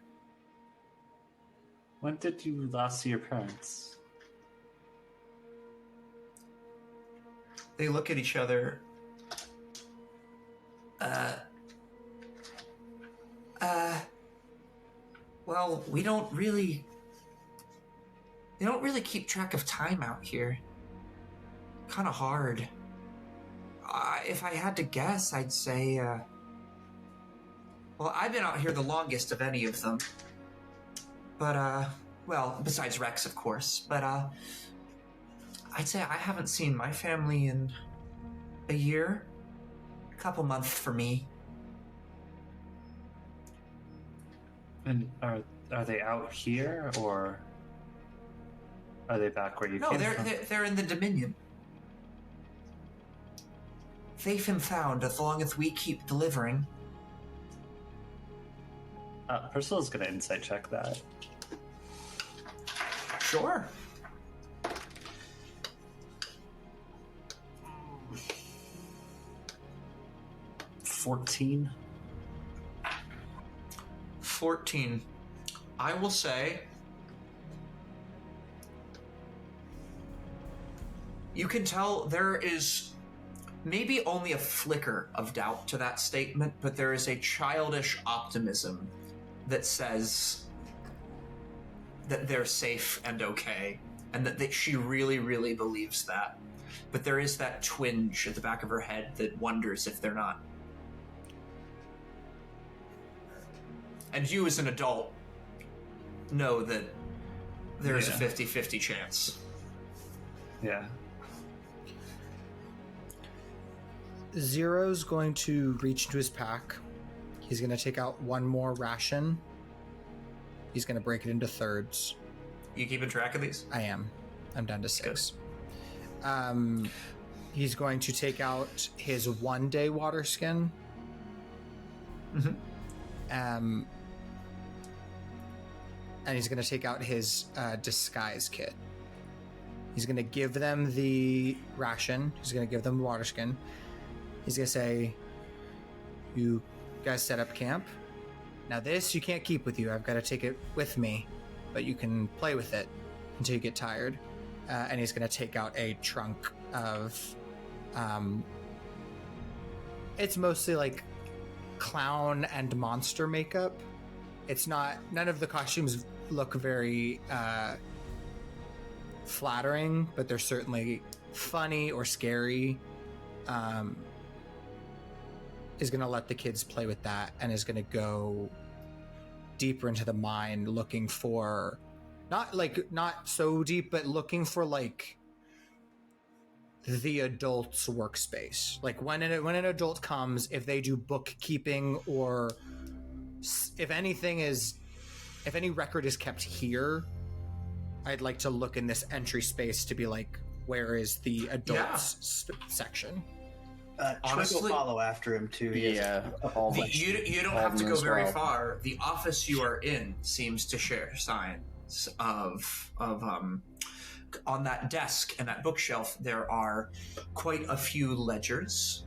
[SPEAKER 4] When did you last see your parents?
[SPEAKER 2] They look at each other. Well, they don't really keep track of time out here. Kind of hard. If I had to guess, I'd say, well, I've been out here the longest of any of them. But, well, besides Rex, of course. But, I'd say I haven't seen my family in a year. A couple months for me.
[SPEAKER 4] And are they out here, or are they back where you came from?
[SPEAKER 2] No, they're in the Dominion. Safe and sound as long as we keep delivering.
[SPEAKER 4] Percival's gonna insight check that.
[SPEAKER 2] Sure.
[SPEAKER 4] $14.
[SPEAKER 2] 14. I will say you can tell there is maybe only a flicker of doubt to that statement, but there is a childish optimism that says that they're safe and okay, and that she really, really believes that. But there is that twinge at the back of her head that wonders if they're not. And you, as an adult, know that there is a 50-50 chance.
[SPEAKER 11] Yeah.
[SPEAKER 8] Zero's going to reach into his pack. He's going to take out one more ration. He's going to break it into thirds.
[SPEAKER 2] You keeping track of these?
[SPEAKER 8] I am. I'm down to 6. He's going to take out his 1-day water skin.
[SPEAKER 2] Mm-hmm.
[SPEAKER 8] And he's going to take out his disguise kit. He's going to give them the ration. He's going to give them the water skin. He's going to say, you guys set up camp. Now this you can't keep with you. I've got to take it with me, but you can play with it until you get tired. And he's going to take out a trunk of... it's mostly like clown and monster makeup. It's not... None of the costumes look very flattering, but they're certainly funny or scary. Is going to let the kids play with that and is going to go deeper into the mine looking for... Not so deep, but looking for, like, the adult's workspace. Like, when an adult comes, if they do bookkeeping or if any record is kept here, I'd like to look in this entry space to be like, where is the adults section?
[SPEAKER 12] Twig will follow after him, too.
[SPEAKER 2] You don't have to go very far. The office you are in seems to share signs of on that desk and that bookshelf there are quite a few ledgers,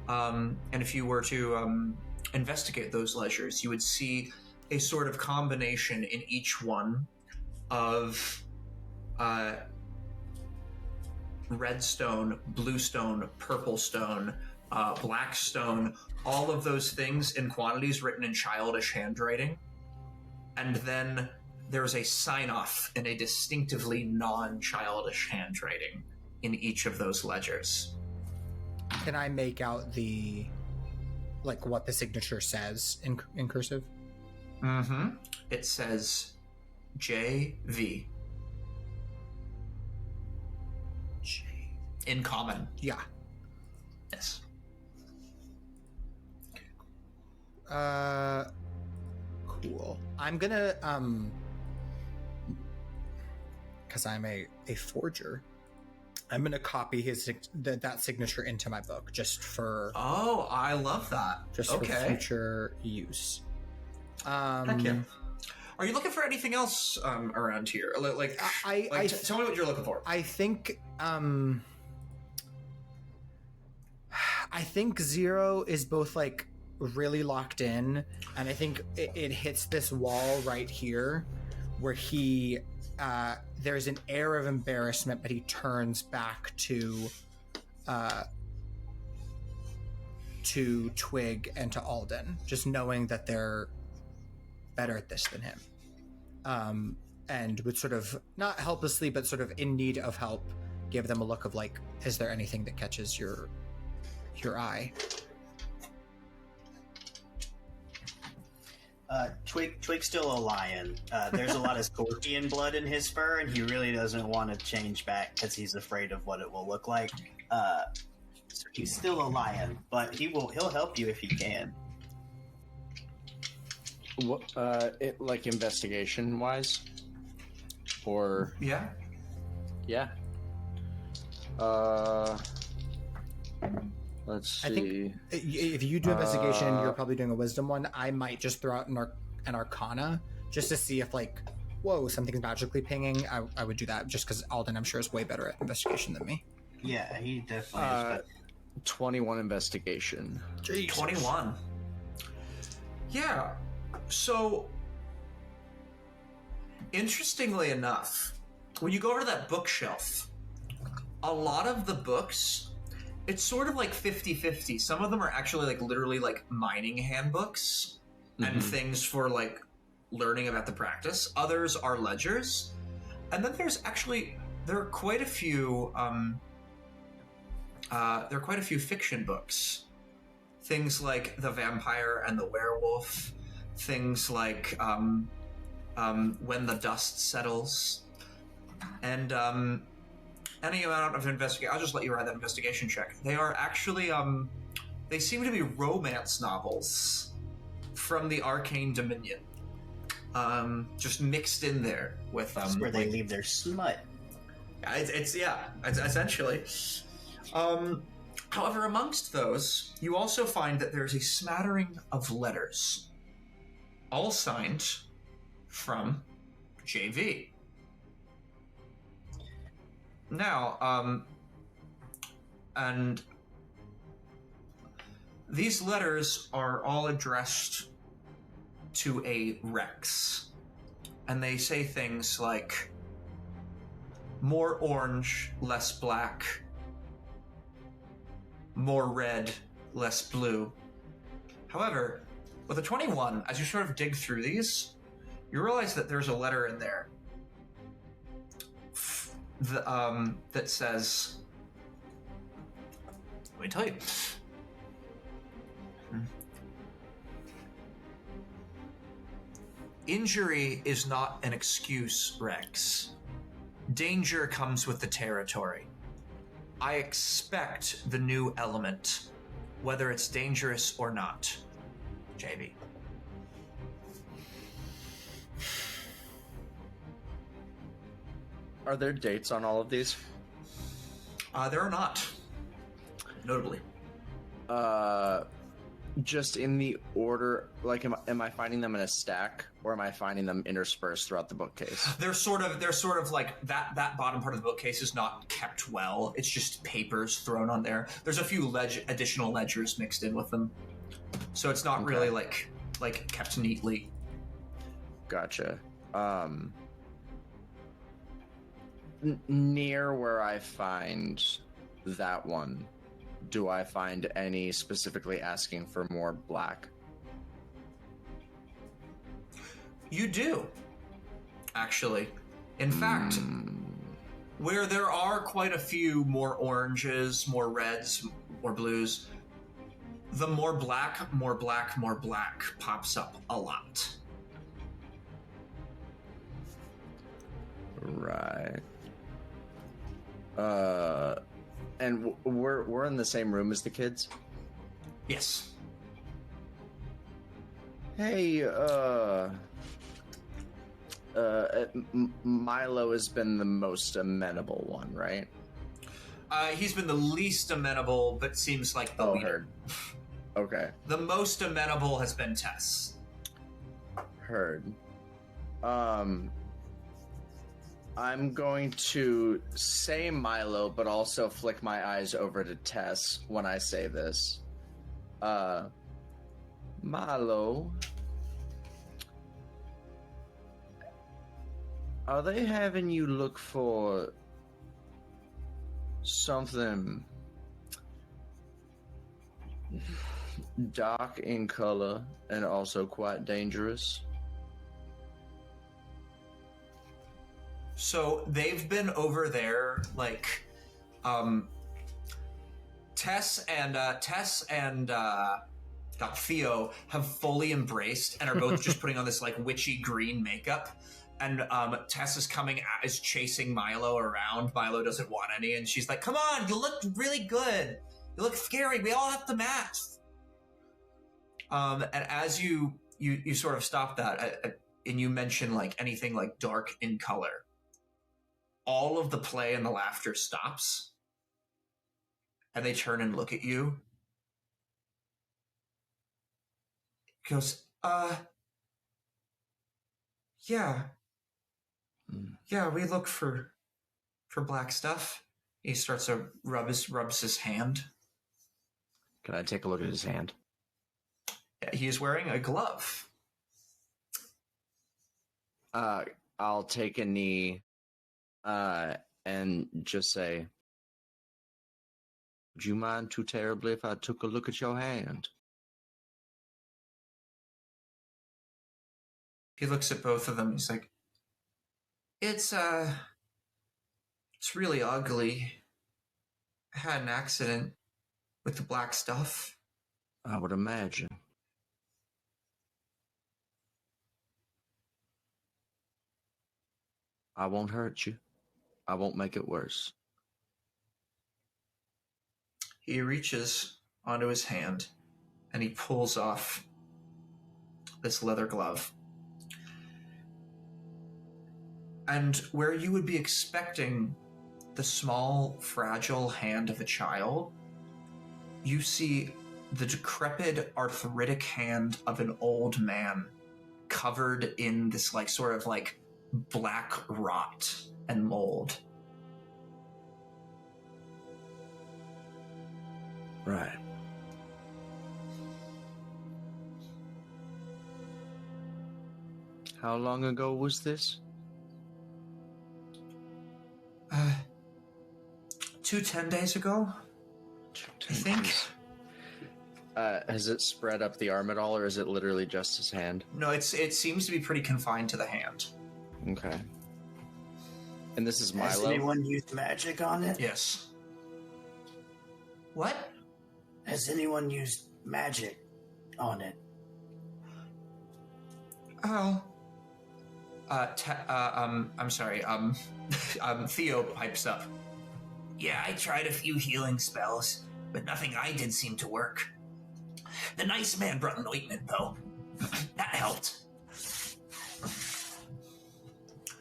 [SPEAKER 2] and if you were to investigate those ledgers, you would see a sort of combination in each one of red stone, blue stone, purple stone, black stone, all of those things in quantities written in childish handwriting. And then there's a sign-off in a distinctively non-childish handwriting in each of those ledgers.
[SPEAKER 8] Can I make out what the signature says in cursive?
[SPEAKER 2] Mm-hmm. It says JV. In common.
[SPEAKER 8] Yeah.
[SPEAKER 2] Yes.
[SPEAKER 8] Cool. I'm gonna because I'm a forger, I'm gonna copy that signature into my book just for...
[SPEAKER 2] Oh, I love that.
[SPEAKER 8] Just for future use.
[SPEAKER 2] Heck yeah. Are you looking for anything else around here? Tell me what you're looking for.
[SPEAKER 8] I think Zero is both like really locked in, and I think it hits this wall right here where he there's an air of embarrassment, but he turns back to Twig and to Alden, just knowing that they're better at this than him, and would sort of not helplessly but sort of in need of help give them a look of like, is there anything that catches your eye?
[SPEAKER 12] Twig's still a lion. There's a lot of scorpion blood in his fur, and he really doesn't want to change back because he's afraid of what it will look like. So he's still a lion, but he'll help you if he can.
[SPEAKER 3] What, like investigation wise, or
[SPEAKER 2] yeah.
[SPEAKER 3] Let's see.
[SPEAKER 8] I think if you do investigation, you're probably doing a wisdom one. I might just throw out an arcana just to see if like, whoa, something's magically pinging. I would do that just because Alden, I'm sure, is way better at investigation than me.
[SPEAKER 12] Yeah, he definitely is.
[SPEAKER 3] 21 investigation.
[SPEAKER 2] Jesus. 21. Yeah. So, interestingly enough, when you go over to that bookshelf, a lot of the books, it's sort of like 50-50. Some of them are actually like literally like mining handbooks and things for like learning about the practice. Others are ledgers. And then there are quite a few fiction books. Things like The Vampire and the Werewolf, things like When the Dust Settles, and any amount of investigation. I'll just let you write that investigation check. They are actually, they seem to be romance novels from the Arcane Dominion, just mixed in there with.
[SPEAKER 12] That's where they leave their smut.
[SPEAKER 2] It's essentially. However, amongst those, you also find that there's a smattering of letters, all signed from JV. Now, and these letters are all addressed to a Rex, and they say things like, more orange, less black, more red, less blue. However, with a 21, as you sort of dig through these, you realize that there's a letter in there that says, let me tell you. Injury is not an excuse, Rex. Danger comes with the territory. I expect the new element, whether it's dangerous or not. JB.
[SPEAKER 1] Are there dates on all of these?
[SPEAKER 2] There are not. Notably.
[SPEAKER 1] Just in the order, like, am I finding them in a stack, or am I finding them interspersed throughout the bookcase?
[SPEAKER 2] They're sort of like that bottom part of the bookcase is not kept well. It's just papers thrown on there. There's a few additional ledgers mixed in with them, so it's not really like kept neatly.
[SPEAKER 1] Gotcha. Near where I find that one, do I find any specifically asking for more black?
[SPEAKER 2] You do, actually. In fact, where there are quite a few more oranges, more reds, more blues, the more black pops up a lot.
[SPEAKER 1] Right. And we're in the same room as the kids?
[SPEAKER 2] Yes.
[SPEAKER 1] Hey, Milo has been the most amenable one, right?
[SPEAKER 2] He's been the least amenable, but seems like the leader.
[SPEAKER 1] Okay.
[SPEAKER 2] The most amenable has been Tess.
[SPEAKER 1] Heard. I'm going to say Milo, but also flick my eyes over to Tess when I say this. Milo, are they having you look for something dark in color and also quite dangerous?
[SPEAKER 2] So they've been over there, like, Tess and Theo have fully embraced and are both just putting on this like witchy green makeup. And Tess is chasing Milo around. Milo doesn't want any, and she's like, "Come on, you look really good. You look scary. We all have to match." And as you sort of stop that, and you mention like anything like dark in color, all of the play and the laughter stops, and they turn and look at you. He goes, yeah, we look for black stuff. He starts to rubs his hand.
[SPEAKER 1] Can I take a look at his hand?
[SPEAKER 2] Yeah, he's wearing a glove.
[SPEAKER 1] I'll take a knee, and just say, "Would you mind too terribly if I took a look at your hand?"
[SPEAKER 2] He looks at both of them. He's like, it's really ugly. I had an accident with the black stuff.
[SPEAKER 3] I would imagine. I won't hurt you. I won't make it worse.
[SPEAKER 2] He reaches onto his hand and he pulls off this leather glove. And where you would be expecting the small, fragile hand of a child, you see the decrepit, arthritic hand of an old man covered in this sort of black rot and mold.
[SPEAKER 3] Right. How long ago was this?
[SPEAKER 2] 10 days ago, I think.
[SPEAKER 1] Has it spread up the arm at all, or is it literally just his hand?
[SPEAKER 2] No, it seems to be pretty confined to the hand.
[SPEAKER 1] Okay. And this is Milo?
[SPEAKER 7] Has anyone used magic on it?
[SPEAKER 2] Yes. What?
[SPEAKER 7] Has anyone used magic on it?
[SPEAKER 2] Oh. I'm sorry, Theo pipes up. Yeah, I tried a few healing spells, but nothing I did seemed to work. The nice man brought an ointment, though. That helped.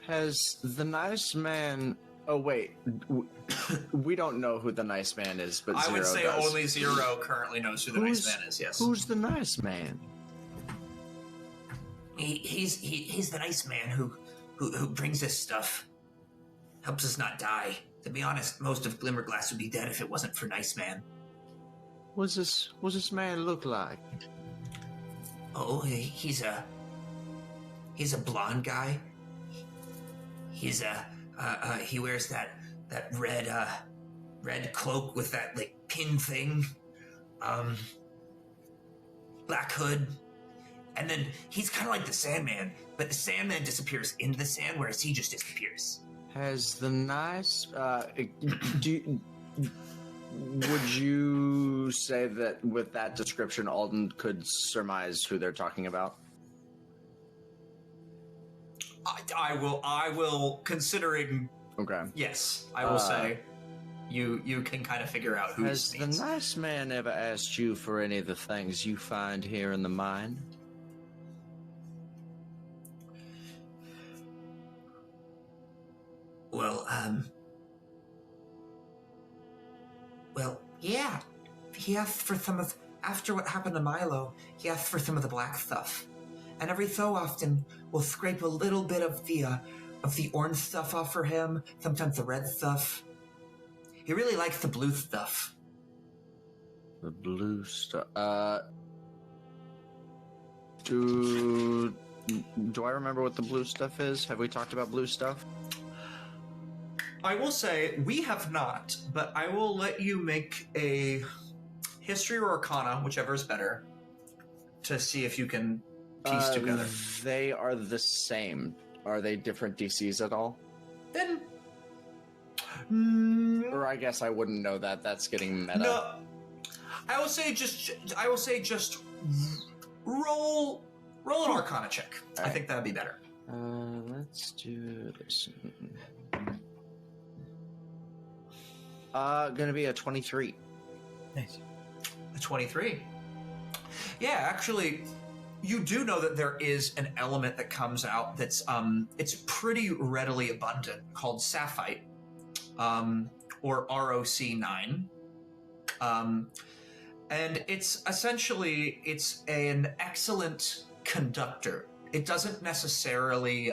[SPEAKER 1] Has the nice man... Oh, wait. We don't know who the nice man is, but
[SPEAKER 2] I
[SPEAKER 1] Zero
[SPEAKER 2] would say
[SPEAKER 1] does.
[SPEAKER 2] only Zero currently knows who the nice man is, yes.
[SPEAKER 3] Who's the nice man?
[SPEAKER 2] He's the nice man who brings us stuff. Helps us not die. To be honest, most of Glimmerglass would be dead if it wasn't for Nice Man.
[SPEAKER 3] What's this man look like?
[SPEAKER 2] Oh, he's a blonde guy. He's he wears that red cloak with that pin thing. Black hood. And then he's kind of like the Sandman, but the Sandman disappears into the sand, whereas he just disappears.
[SPEAKER 3] Has the nice...
[SPEAKER 1] Would you say that with that description, Alden could surmise who they're talking about?
[SPEAKER 2] I will, considering...
[SPEAKER 1] Okay.
[SPEAKER 2] Yes, I will say you can kind of figure out who
[SPEAKER 3] Has
[SPEAKER 2] this
[SPEAKER 3] the
[SPEAKER 2] means.
[SPEAKER 3] nice man ever asked you for any of the things you find here in the mine?
[SPEAKER 2] Well, yeah. He asked for some of... After what happened to Milo, he asked for some of the black stuff. And every so often, we'll scrape a little bit of the orange stuff off for him, sometimes the red stuff. He really likes the blue stuff.
[SPEAKER 3] The blue stuff.
[SPEAKER 1] Do I remember what the blue stuff is? Have we talked about blue stuff?
[SPEAKER 2] I will say, we have not, but I will let you make a history or arcana, whichever is better, to see if you can piece together.
[SPEAKER 1] They are the same. Are they different DCs at all?
[SPEAKER 2] Then...
[SPEAKER 1] Or I guess I wouldn't know that. That's getting meta.
[SPEAKER 2] No. I will say just roll an arcana check.
[SPEAKER 1] Right.
[SPEAKER 2] I think that'd be better.
[SPEAKER 1] Let's do this. Gonna be a 23.
[SPEAKER 9] Nice.
[SPEAKER 2] A 23. Yeah, actually, you do know that there is an element that comes out that's it's pretty readily abundant called sapphite, or ROC9. And it's essentially an excellent conductor. It doesn't necessarily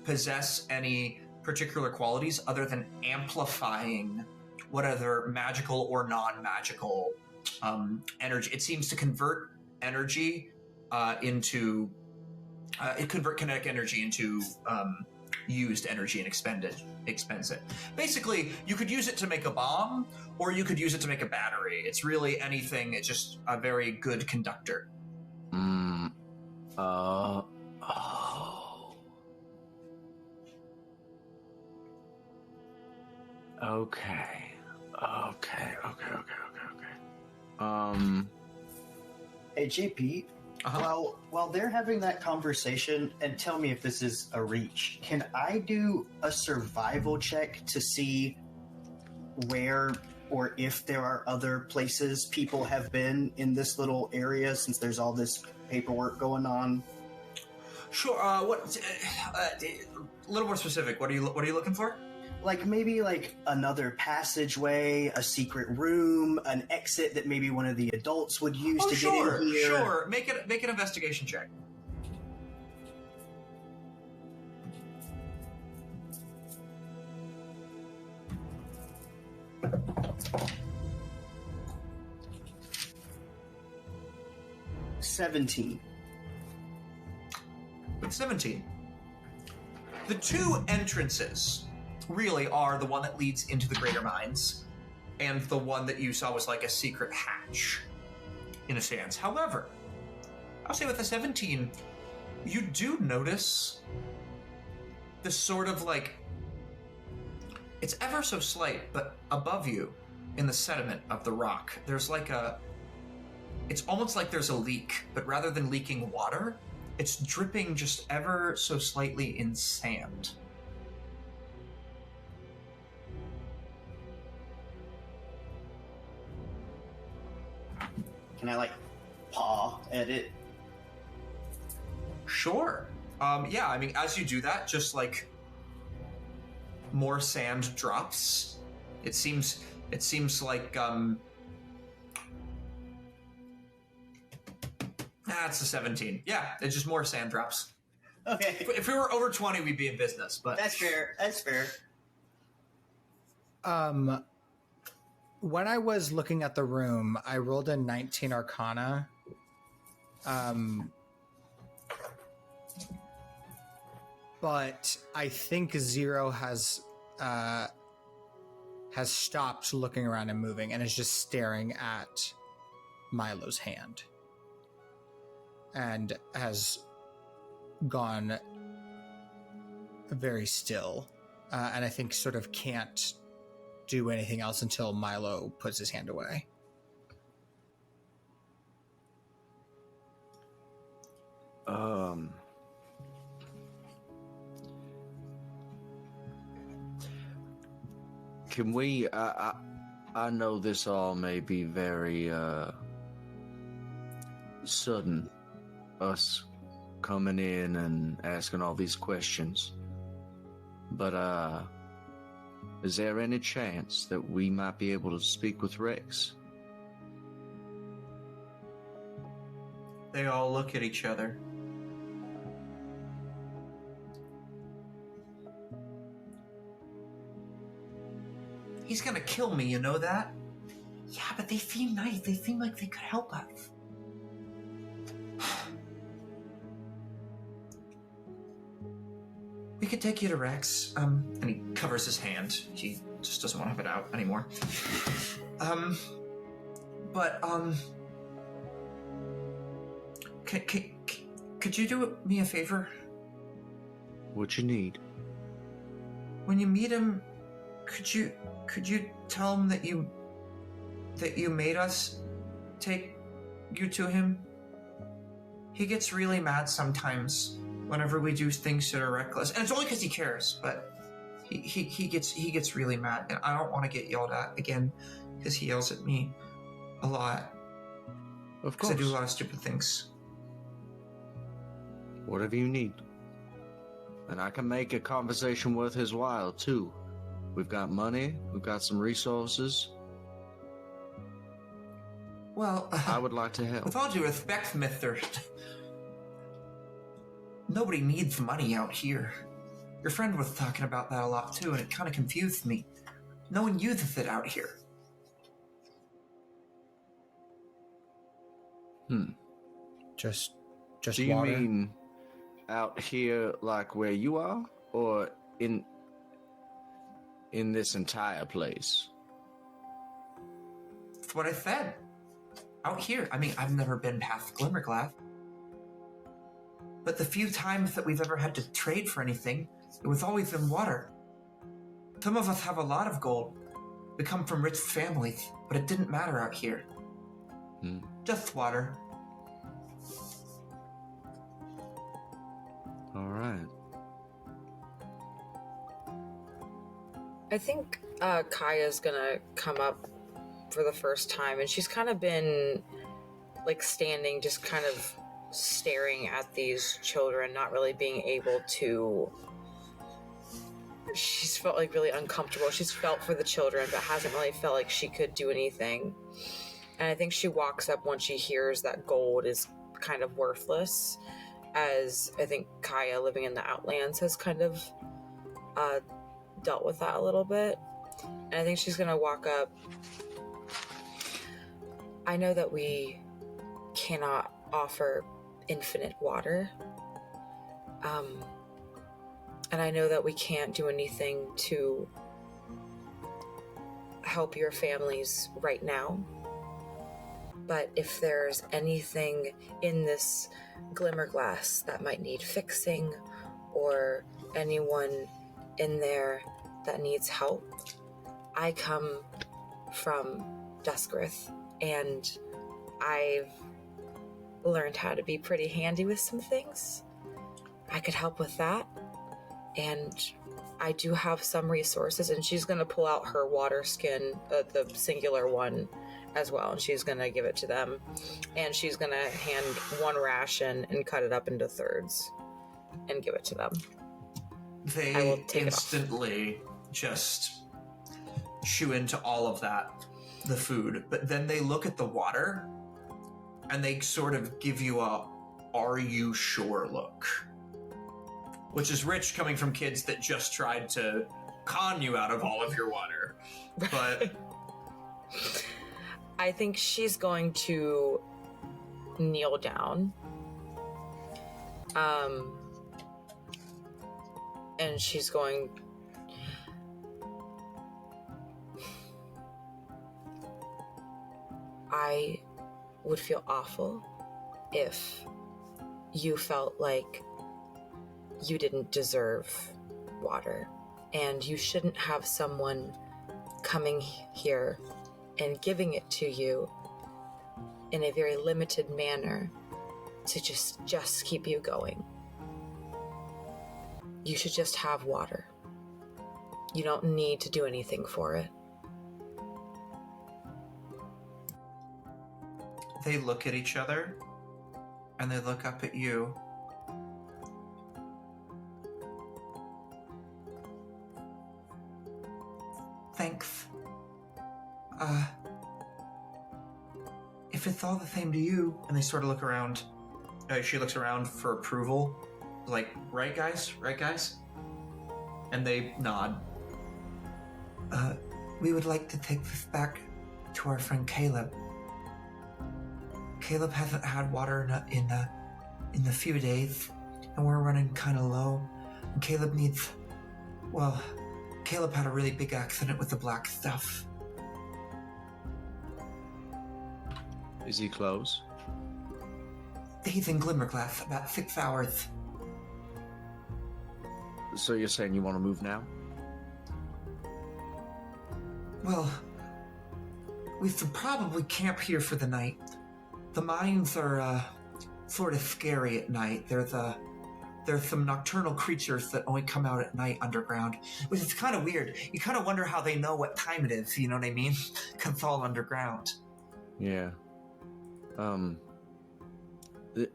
[SPEAKER 2] possess any particular qualities other than amplifying whatever magical or non-magical energy. It seems to convert energy into convert kinetic energy into used energy and expends it. Basically, you could use it to make a bomb, or you could use it to make a battery. It's really anything. It's just a very good conductor.
[SPEAKER 3] Okay.
[SPEAKER 12] Hey, JP, while they're having that conversation, and tell me if this is a reach, can I do a survival check to see where or if there are other places people have been in this little area since there's all this paperwork going on?
[SPEAKER 2] Sure. A little more specific. What are you looking for?
[SPEAKER 12] Like maybe like another passageway, a secret room, an exit that maybe one of the adults would use to get in here.
[SPEAKER 2] Sure. Make an investigation check.
[SPEAKER 12] $17.
[SPEAKER 2] 17. The two entrances really are the one that leads into the Greater Mines, and the one that you saw was like a secret hatch, in a sense. However, I'll say with a 17, you do notice this sort of like, it's ever so slight, but above you, in the sediment of the rock, there's like it's almost like there's a leak, but rather than leaking water, it's dripping just ever so slightly in sand.
[SPEAKER 12] Can I like paw at it?
[SPEAKER 2] Sure. Yeah, I mean, as you do that, just like more sand drops. It seems like it's a 17. Yeah, it's just more sand drops.
[SPEAKER 12] Okay.
[SPEAKER 2] If we were over 20, we'd be in business, but
[SPEAKER 12] That's fair.
[SPEAKER 8] When I was looking at the room, I rolled a 19 Arcana. But I think Zero has stopped looking around and moving and is just staring at Milo's hand. And has gone very still. And I think sort of can't do anything else until Milo puts his hand away.
[SPEAKER 3] Can we, I know this all may be very, sudden, us coming in and asking all these questions, but, is there any chance that we might be able to speak with Rex?
[SPEAKER 2] they all look at each other. He's gonna kill me, you know that? Yeah, but they seem nice. They seem like they could help us. We could take you to Rex. And he covers his hand. He just doesn't want to have it out anymore. Could you do me a favor?
[SPEAKER 3] What you need?
[SPEAKER 2] When you meet him, could you tell him that you made us take you to him? He gets really mad sometimes whenever we do things that are reckless, and it's only because he cares. But he gets really mad, and I don't want to get yelled at again because he yells at me a lot.
[SPEAKER 3] Of course,
[SPEAKER 2] because I do a lot of stupid things.
[SPEAKER 3] Whatever you need, and I can make a conversation worth his while too. We've got money, we've got some resources.
[SPEAKER 2] Well,
[SPEAKER 3] I would like to help.
[SPEAKER 2] With all due respect, Mister, nobody needs money out here. Your friend was talking about that a lot too, and it kind of confused me. No one uses it out here.
[SPEAKER 8] Just
[SPEAKER 3] Do you mean out here like where you are, or in this entire place?
[SPEAKER 2] That's what I said. Out here. I mean, I've never been past Glimmerglass. But the few times that we've ever had to trade for anything, it was always in water. Some of us have a lot of gold. We come from rich families, but it didn't matter out here. Just water.
[SPEAKER 3] All right.
[SPEAKER 6] I think Kaia's gonna come up for the first time, and she's kind of been like standing, just kind of staring at these children, not really being able to. She's felt like really uncomfortable. She's felt for the children, but hasn't really felt like she could do anything. And I think she walks up when she hears that gold is kind of worthless, as I think Kaia, living in the Outlands, has kind of dealt with that a little bit. And I think she's gonna walk up. I know that we cannot offer infinite water. And I know that we can't do anything to help your families right now. But if there's anything in this Glimmerglass that might need fixing, or anyone in there that needs help, I come from Duskrith, and I've learned how to be pretty handy with some things. I could help with that. And I do have some resources, and she's going to pull out her water skin, the singular one, as well, and she's going to give it to them. And she's going to hand one ration and cut it up into thirds and give it to them.
[SPEAKER 2] They instantly just chew into all of that, the food, but then they look at the water and they sort of give you a "are you sure" look, which is rich coming from kids that just tried to con you out of all of your water. But
[SPEAKER 6] I think she's going to kneel down. And she's going... I would feel awful if you felt like you didn't deserve water, and you shouldn't have someone coming here and giving it to you in a very limited manner to just keep you going. You should just have water. You don't need to do anything for it.
[SPEAKER 2] they look at each other and they look up at you. Thanks. If it's all the same to you, and they sort of look around. She looks around for approval. Like, right guys? Right guys? And they nod. We would like to take this back to our friend Caleb. Caleb hasn't had water in a few days, and we're running kind of low. And Caleb needs... Well, Caleb had a really big accident with the black stuff.
[SPEAKER 3] Is he close?
[SPEAKER 2] He's in Glimmerglass, about 6 hours.
[SPEAKER 3] So you're saying you want to move now? Well,
[SPEAKER 2] we should probably camp here for the night. The mines are, sort of scary at night. There's some nocturnal creatures that only come out at night underground, which is kind of weird. You kind of wonder how they know what time it is, you know what I mean? Because it's all underground.
[SPEAKER 3] Yeah.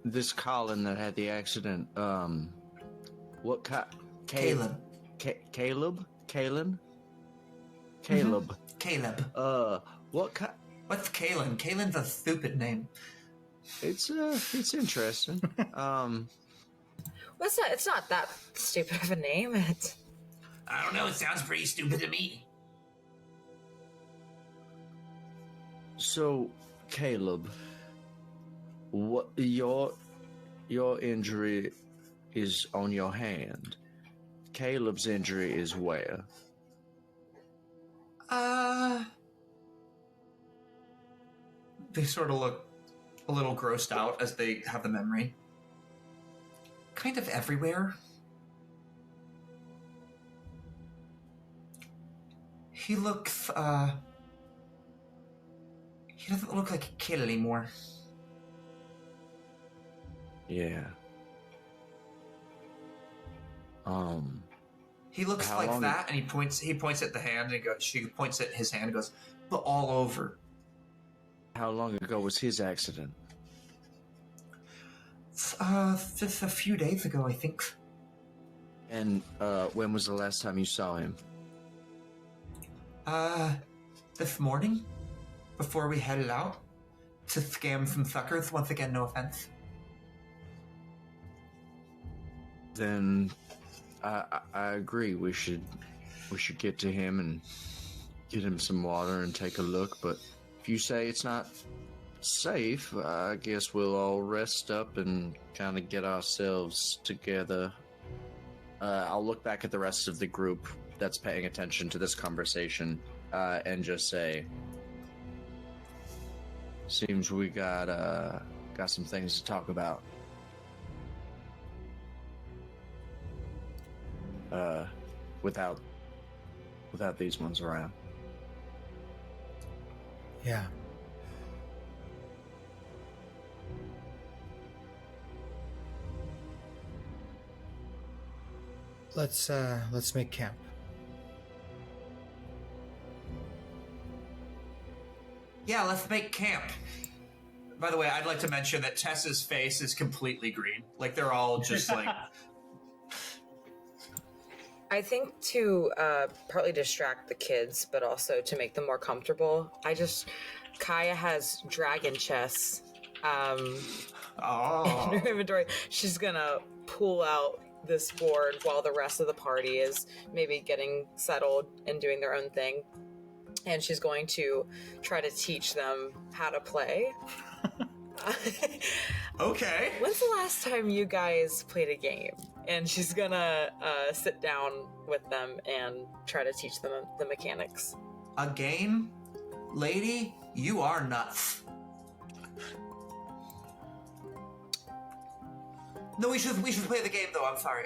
[SPEAKER 3] This Colin that had the accident, what
[SPEAKER 2] Caleb.
[SPEAKER 3] Caleb? Kalen?
[SPEAKER 2] Caleb. Caleb.
[SPEAKER 3] What's
[SPEAKER 2] Kalen? Kalen's a stupid name.
[SPEAKER 3] It's interesting.
[SPEAKER 6] Well, it's not that stupid of a name.
[SPEAKER 2] I don't know, it sounds pretty stupid to me.
[SPEAKER 3] So, Caleb, what your injury is on your hand. Caleb's injury is where?
[SPEAKER 2] They sort of look a little grossed out as they have the memory. Kind of everywhere. He looks, he doesn't look like a kid anymore.
[SPEAKER 3] Yeah.
[SPEAKER 2] He looks
[SPEAKER 3] How
[SPEAKER 2] like
[SPEAKER 3] long-
[SPEAKER 2] that, and he points at the hand, and she points at his hand and goes, but all over.
[SPEAKER 3] How long ago was his accident?
[SPEAKER 2] Just a few days ago, I think.
[SPEAKER 3] And when was the last time you saw him?
[SPEAKER 2] This morning, before we headed out to scam some suckers. Once again, no offense.
[SPEAKER 3] Then I agree. We should get to him and get him some water and take a look. But if you say it's not safe, I guess we'll all rest up and kind of get ourselves together. I'll look back at the rest of the group that's paying attention to this conversation and just say, seems we got some things to talk about. Without these ones around.
[SPEAKER 8] Yeah. Let's make camp.
[SPEAKER 2] Yeah, let's make camp. By the way, I'd like to mention that Tess's face is completely green. Like, they're all just like...
[SPEAKER 6] I think to partly distract the kids, but also to make them more comfortable, Kaia has dragon chess in her inventory. She's gonna pull out this board while the rest of the party is maybe getting settled and doing their own thing. And she's going to try to teach them how to play.
[SPEAKER 2] Okay.
[SPEAKER 6] When's the last time you guys played a game? And she's gonna sit down with them and try to teach them the mechanics.
[SPEAKER 2] A game? Lady, you are nuts. No, we should play the game, though. I'm sorry.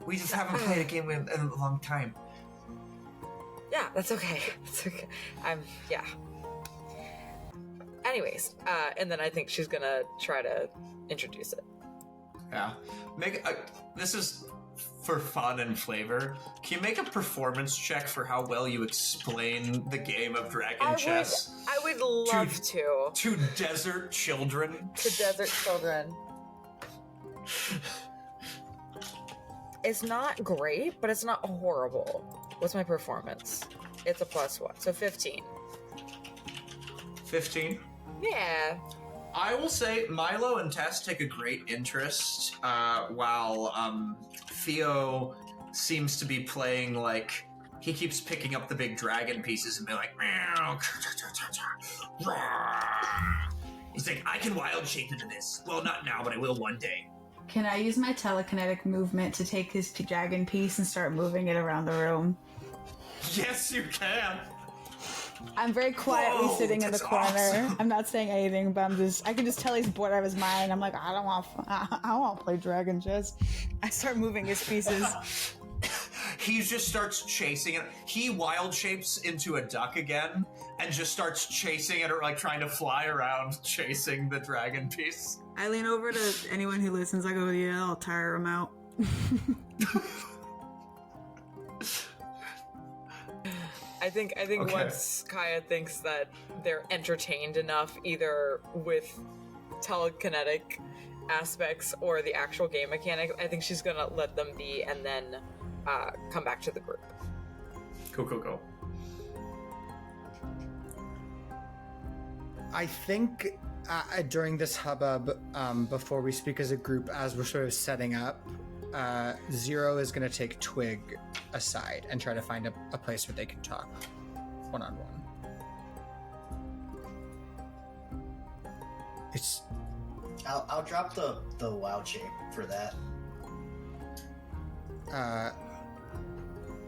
[SPEAKER 2] We just haven't played a game in a long time.
[SPEAKER 6] Yeah, that's okay. It's okay. Yeah. Anyways, and then I think she's gonna try to introduce it.
[SPEAKER 2] Yeah. This is for fun and flavor. Can you make a performance check for how well you explain the game of dragon chess?
[SPEAKER 6] I would love to.
[SPEAKER 2] To desert children.
[SPEAKER 6] To desert children. It's not great, but it's not horrible. What's my performance? It's a +1, so 15.
[SPEAKER 2] 15?
[SPEAKER 6] Yeah.
[SPEAKER 2] I will say Milo and Tess take a great interest, while Theo seems to be playing like he keeps picking up the big dragon pieces and be like, he's like, I can wild shape into this. Well, not now, but I will one day.
[SPEAKER 5] Can I use my telekinetic movement to take his dragon piece and start moving it around the room?
[SPEAKER 2] Yes, you can.
[SPEAKER 5] I'm very quietly sitting in the corner.
[SPEAKER 2] Awesome.
[SPEAKER 5] I'm not saying anything, but I can just tell he's bored out of his mind. I'm like, I don't want to play dragon chess. I start moving his pieces.
[SPEAKER 2] He just starts chasing it. He wild shapes into a duck again and just starts chasing it, or like trying to fly around chasing the dragon piece.
[SPEAKER 5] I lean over to anyone who listens. I go, yeah, I'll tire him out.
[SPEAKER 6] I think okay. Once Kaia thinks that they're entertained enough, either with telekinetic aspects or the actual game mechanic, I think she's gonna let them be and then come back to the group.
[SPEAKER 2] Cool.
[SPEAKER 8] I think during this hubbub, before we speak as a group, as we're sort of setting up, Zero is going to take Twig aside and try to find a place where they can talk one-on-one.
[SPEAKER 12] I'll drop the wild shape for that.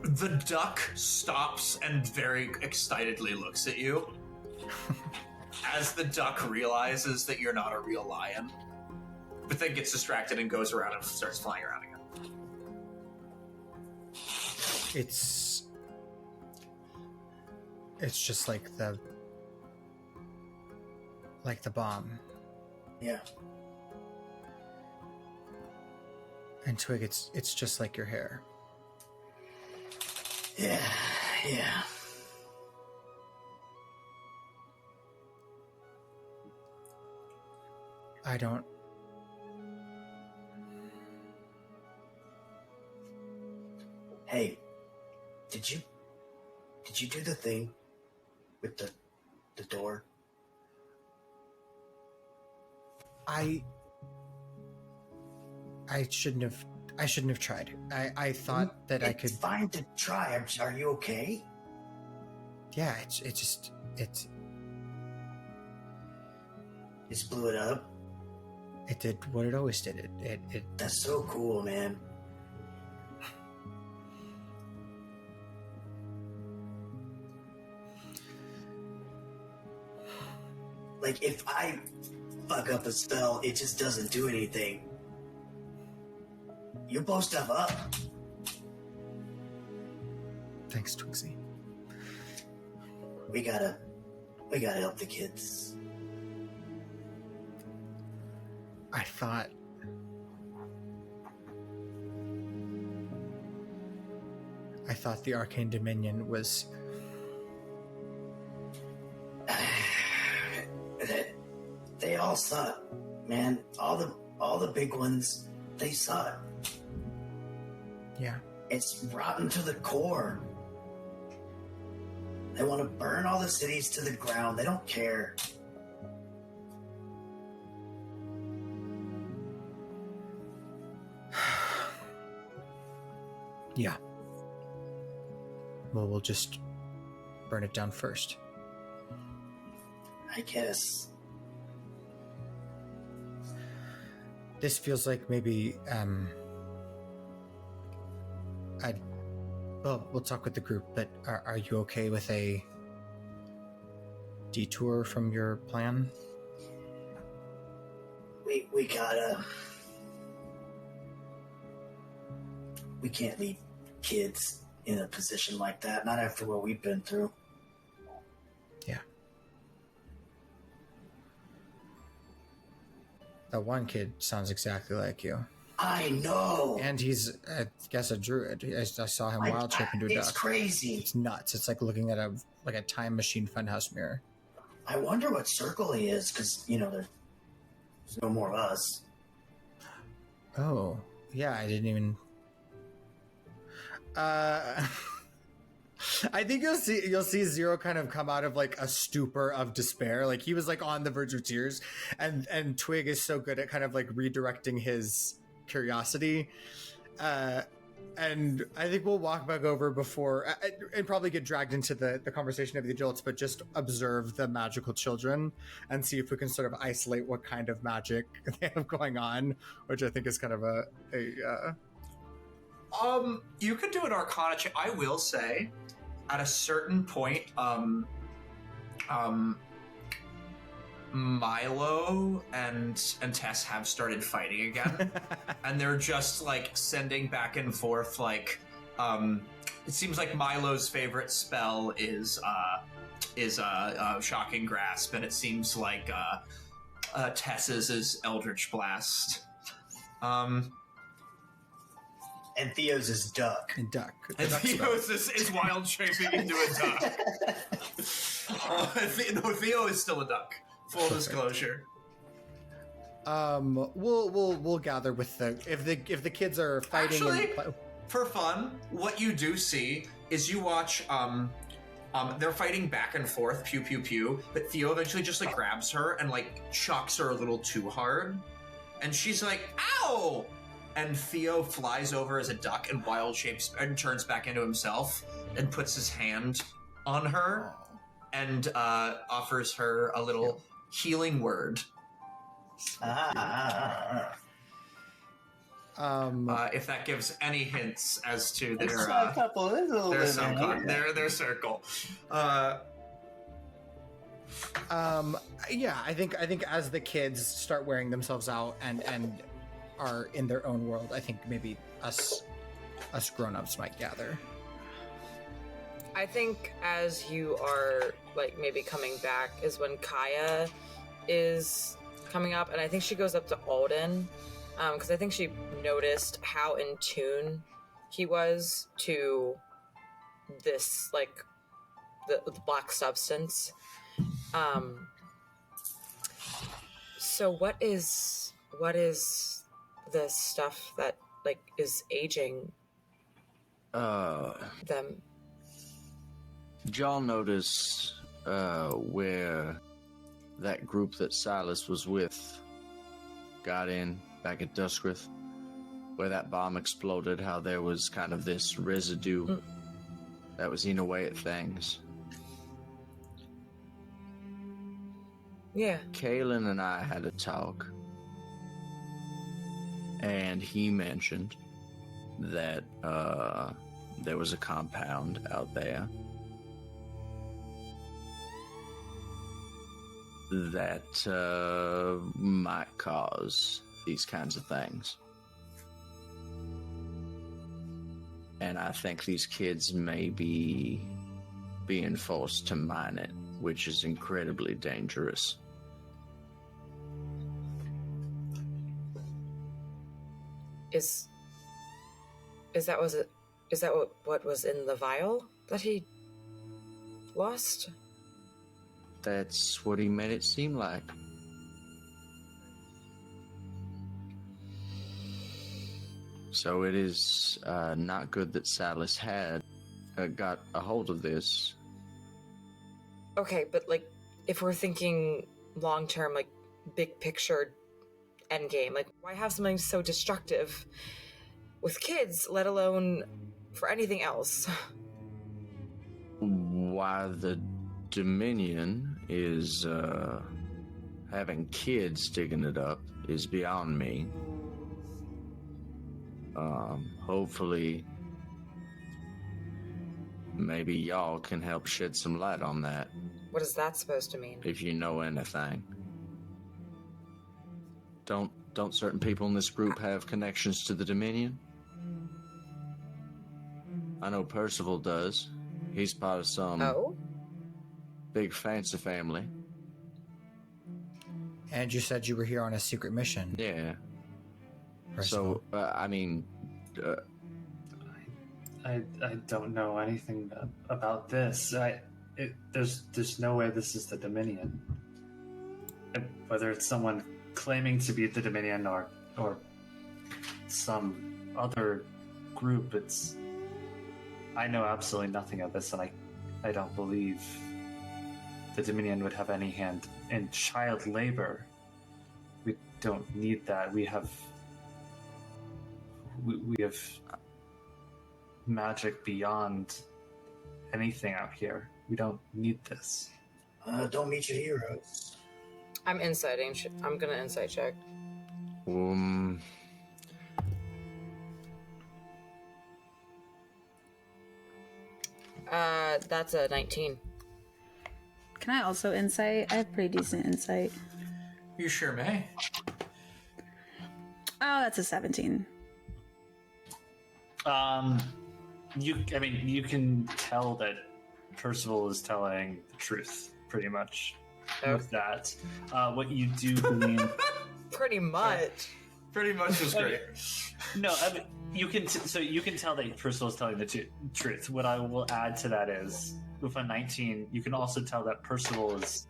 [SPEAKER 2] The duck stops and very excitedly looks at you as the duck realizes that you're not a real lion, but then gets distracted and goes around and starts flying around again.
[SPEAKER 8] it's just like the bomb.
[SPEAKER 7] Yeah.
[SPEAKER 8] And Twig, it's just like your hair.
[SPEAKER 7] Yeah.
[SPEAKER 8] I don't.
[SPEAKER 7] Hey, did you do the thing with the door?
[SPEAKER 8] I shouldn't have tried. I thought that I could.
[SPEAKER 7] It's fine to try. Are you okay?
[SPEAKER 8] Yeah, it
[SPEAKER 7] just blew it up.
[SPEAKER 8] It did what it always did. It
[SPEAKER 7] That's so cool, man. Like, if I fuck up a spell, it just doesn't do anything. You blow stuff up.
[SPEAKER 8] Thanks, Twigsy.
[SPEAKER 7] We gotta help the kids.
[SPEAKER 8] I thought the Arcane Dominion was.
[SPEAKER 7] They all suck, man. All the big ones, they suck.
[SPEAKER 8] Yeah.
[SPEAKER 7] It's rotten to the core. They want to burn all the cities to the ground. They don't care.
[SPEAKER 8] Yeah. Well, we'll just burn it down first.
[SPEAKER 7] I guess.
[SPEAKER 8] This feels like maybe, we'll talk with the group, but are you okay with a detour from your plan?
[SPEAKER 7] We gotta... We can't leave kids in a position like that, not after what we've been through.
[SPEAKER 8] Yeah. That one kid sounds exactly like you.
[SPEAKER 7] I know!
[SPEAKER 8] And he's, I guess, a druid. I saw him wild shape into a duck.
[SPEAKER 7] It's crazy.
[SPEAKER 8] It's nuts. It's like looking at a time machine funhouse mirror.
[SPEAKER 7] I wonder what circle he is, because, there's no more of us.
[SPEAKER 8] Oh, yeah, I didn't even... I think you'll see Zero kind of come out of like a stupor of despair. Like he was like on the verge of tears, and Twig is so good at kind of like redirecting his curiosity. And I think we'll walk back over before and probably get dragged into the conversation of the adults, but just observe the magical children and see if we can sort of isolate what kind of magic they have going on, which I think is kind of
[SPEAKER 2] you could do an Arcana check. I will say, at a certain point, Milo and Tess have started fighting again, and they're just like sending back and forth. Like, it seems like Milo's favorite spell is Shocking Grasp, and it seems like Tess's is Eldritch Blast.
[SPEAKER 7] And Theo's is duck.
[SPEAKER 8] And duck.
[SPEAKER 2] And Theo's is wild shaping into a duck. Theo is still a duck. Full disclosure.
[SPEAKER 8] We'll gather with the if the kids are fighting.
[SPEAKER 2] Actually, for fun, what you do see is you watch they're fighting back and forth, pew pew pew, but Theo eventually just like grabs her and like shocks her a little too hard, and she's like, "Ow!" And Theo flies over as a duck and wild shapes and turns back into himself and puts his hand on her and offers her a little healing word. If that gives any hints as to their circle.
[SPEAKER 8] Yeah, I think as the kids start wearing themselves out and are in their own world, I think maybe us grown-ups might gather.
[SPEAKER 6] I think as you are, like, maybe coming back is when Kaia is coming up, and I think she goes up to Alden, because I think she noticed how in tune he was to this, like, the black substance. So what is the stuff that, like, is aging them?
[SPEAKER 3] Did y'all notice where that group that Silas was with got in back at Duskrith? Where that bomb exploded, how there was kind of this residue that was eating away at things.
[SPEAKER 6] Yeah.
[SPEAKER 3] Kalen and I had a talk, and he mentioned that there was a compound out there that might cause these kinds of things. And I think these kids may be being forced to mine it, which is incredibly dangerous.
[SPEAKER 6] Is that what was in the vial that he lost?
[SPEAKER 3] That's what he made it seem like. So it is not good that Silas had got a hold of this.
[SPEAKER 6] Okay, but, like, if we're thinking long-term, like, big picture endgame, like, why have something so destructive with kids, let alone for anything else?
[SPEAKER 3] Why the Dominion is having kids digging it up is beyond me. Hopefully, maybe y'all can help shed some light on that.
[SPEAKER 6] What is that supposed to mean?
[SPEAKER 3] If you know anything. Don't certain people in this group have connections to the Dominion? I know Percival does. He's part of some big fancy family.
[SPEAKER 8] And you said you were here on a secret mission.
[SPEAKER 3] Yeah.
[SPEAKER 8] Percival.
[SPEAKER 3] So, I mean...
[SPEAKER 11] I don't know anything about this. There's no way this is the Dominion. Whether it's someone claiming to be the Dominion or some other group, I know absolutely nothing of this, and I don't believe the Dominion would have any hand in child labor. We don't need that. We have magic beyond anything out here. We don't need this.
[SPEAKER 7] Don't meet your heroes.
[SPEAKER 6] I'm inciting. I'm gonna insight check. That's a 19.
[SPEAKER 5] Can I also insight? I have pretty decent insight.
[SPEAKER 2] You sure may.
[SPEAKER 5] Oh, that's a 17.
[SPEAKER 11] You can tell that Percival is telling the truth, pretty much, with that. What you do glean...
[SPEAKER 6] Pretty much.
[SPEAKER 2] Pretty much was great.
[SPEAKER 11] No, I mean, you can tell that Percival is telling the truth. What I will add to that is, with a 19, you can also tell that Percival is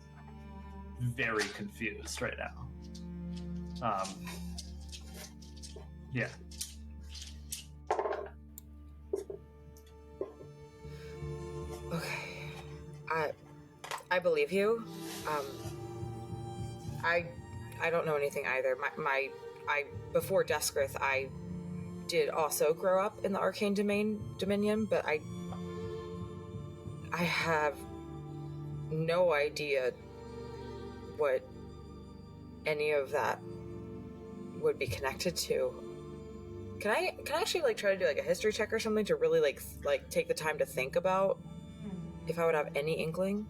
[SPEAKER 11] very confused right now. Yeah.
[SPEAKER 6] Okay, I believe you. I don't know anything either. Before Duskrith, I did also grow up in the Arcane Dominion, but I have no idea what any of that would be connected to. Can I actually try to do a history check or something to really like take the time to think about if I would have any inkling?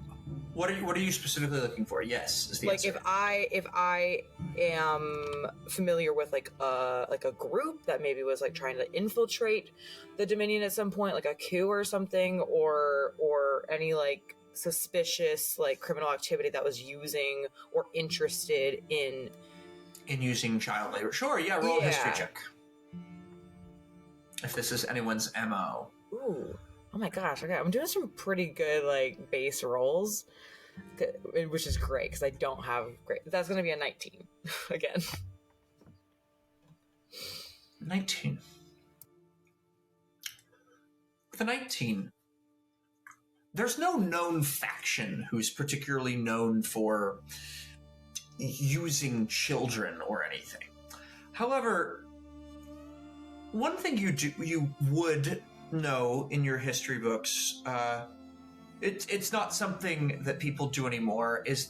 [SPEAKER 2] What are you specifically looking for? Yes, is the answer.
[SPEAKER 6] If I am familiar with like a group that maybe was like trying to infiltrate the Dominion at some point, like a coup or something, or any like suspicious like criminal activity that was using or interested in
[SPEAKER 2] using child labor. Sure, yeah, roll a history check. If this is anyone's MO.
[SPEAKER 6] Ooh. Oh my gosh, okay, I'm doing some pretty good like base rolls, which is great because I don't have great. That's going to be a 19 again.
[SPEAKER 2] 19. With a 19, there's no known faction who's particularly known for using children or anything. However, one thing you would know in your history books, it's not something that people do anymore, is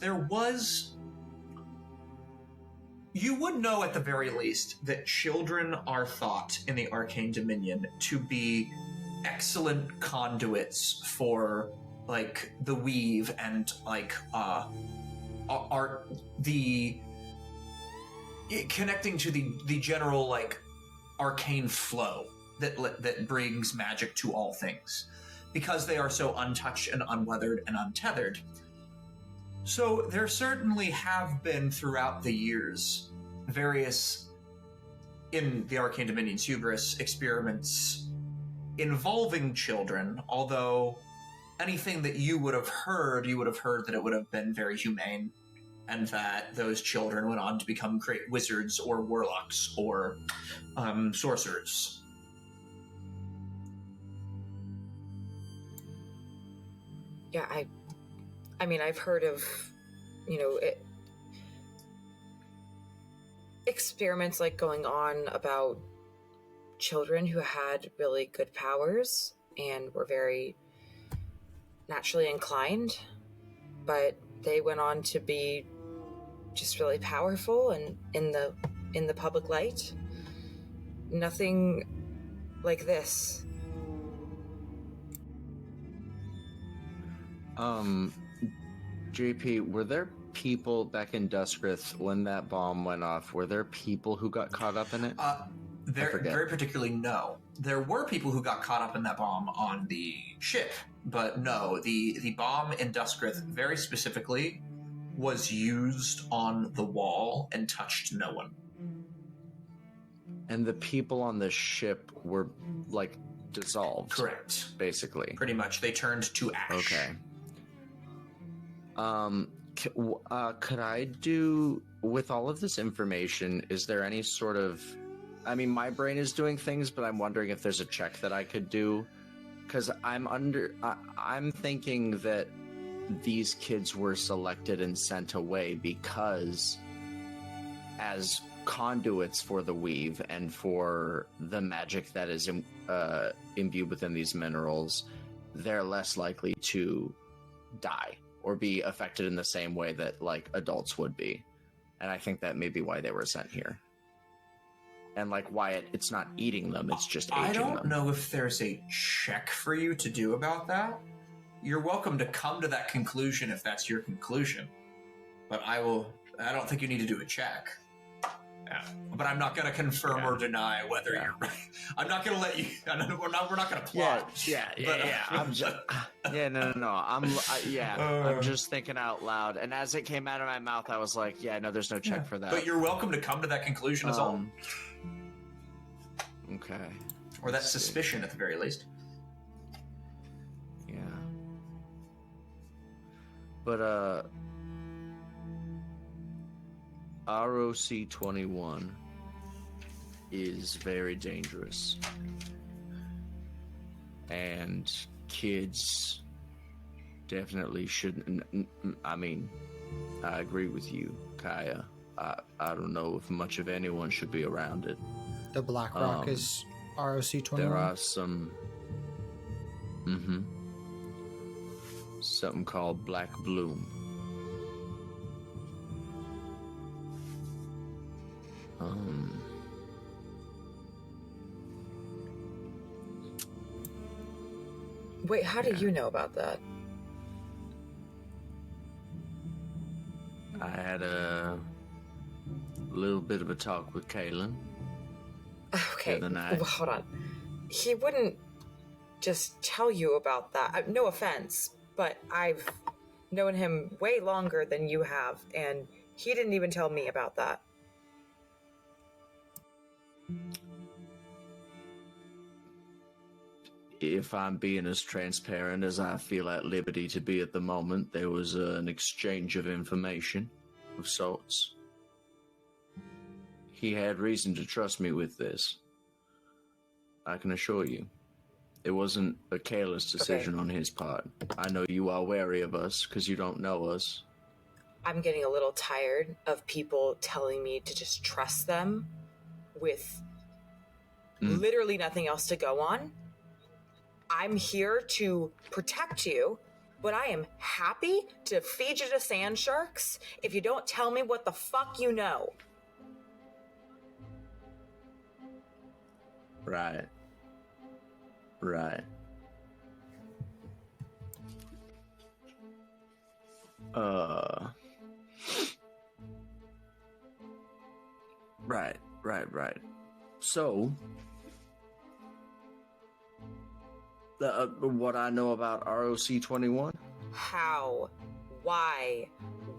[SPEAKER 2] you would know at the very least that children are thought in the Arcane Dominion to be excellent conduits for like the weave and like the connecting to the general like arcane flow that brings magic to all things, because they are so untouched and unweathered and untethered. So there certainly have been throughout the years various, in the Arcane Dominion's hubris, experiments involving children, although anything that you would have heard that it would have been very humane, and that those children went on to become great wizards or warlocks or sorcerers.
[SPEAKER 6] Yeah, I mean, I've heard of, experiments like going on about children who had really good powers and were very naturally inclined, but they went on to be just really powerful and in the public light. Nothing like this.
[SPEAKER 3] JP, were there people back in Duskrith when that bomb went off? Were there people who got caught up in it?
[SPEAKER 2] Very particularly, no. There were people who got caught up in that bomb on the ship, but no, the bomb in Duskrith very specifically was used on the wall and touched no one.
[SPEAKER 3] And the people on the ship were, like, dissolved.
[SPEAKER 2] Correct.
[SPEAKER 3] Basically.
[SPEAKER 2] Pretty much. They turned to ash.
[SPEAKER 3] Okay. Could I do, with all of this information, is there any sort of, I mean, my brain is doing things, but I'm wondering if there's a check that I could do, because I'm thinking that these kids were selected and sent away because as conduits for the weave and for the magic that is imbued within these minerals, they're less likely to die or be affected in the same way that like adults would be. And I think that may be why they were sent here. And like why it's not eating them, it's just aging them.
[SPEAKER 2] I don't know if there's a check for you to do about that. You're welcome to come to that conclusion if that's your conclusion. But I don't think you need to do a check. Yeah. But I'm not going to confirm or deny whether you're right. I'm not going to let you. We're not going to plot.
[SPEAKER 3] I'm just. No. I'm just thinking out loud, and as it came out of my mouth, I was like, "Yeah, no, there's no check for that."
[SPEAKER 2] But you're welcome to come to that conclusion as well.
[SPEAKER 3] Okay.
[SPEAKER 2] Or that suspicion, at the very least.
[SPEAKER 3] Yeah. But ROC 21 is very dangerous, and kids definitely shouldn't. I mean, I agree with you, Kaia. I don't know if much of anyone should be around it.
[SPEAKER 8] The Black Rock is ROC 21.
[SPEAKER 3] There are some. Something called Black Bloom.
[SPEAKER 6] Wait, how do you know about that?
[SPEAKER 3] I had a little bit of a talk with Kaylin.
[SPEAKER 6] Okay,
[SPEAKER 3] the other night.
[SPEAKER 6] well, hold on. He wouldn't just tell you about that. No offense, but I've known him way longer than you have, and he didn't even tell me about that.
[SPEAKER 3] If I'm being as transparent as I feel at liberty to be at the moment, there was an exchange of information of sorts. He had reason to trust me with this. I can assure you. It wasn't a careless decision on his part. I know you are wary of us because you don't know us.
[SPEAKER 6] I'm getting a little tired of people telling me to just trust them with literally nothing else to go on. I'm here to protect you, but I am happy to feed you to sand sharks if you don't tell me what the fuck you know.
[SPEAKER 3] Right. Right. Right. So, what I know about ROC-21?
[SPEAKER 6] How? Why?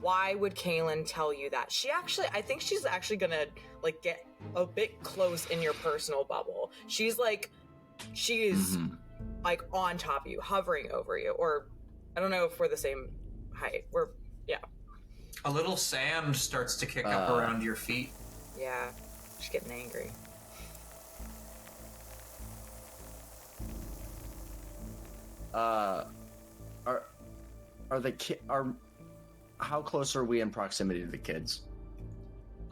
[SPEAKER 6] Why would Kaylin tell you that? I think she's actually gonna, like, get a bit close in your personal bubble. She is, like, on top of you, hovering over you. Or, I don't know if we're the same height.
[SPEAKER 2] A little sand starts to kick up around your feet.
[SPEAKER 6] Yeah, she's getting angry.
[SPEAKER 1] How close are we in proximity to the kids?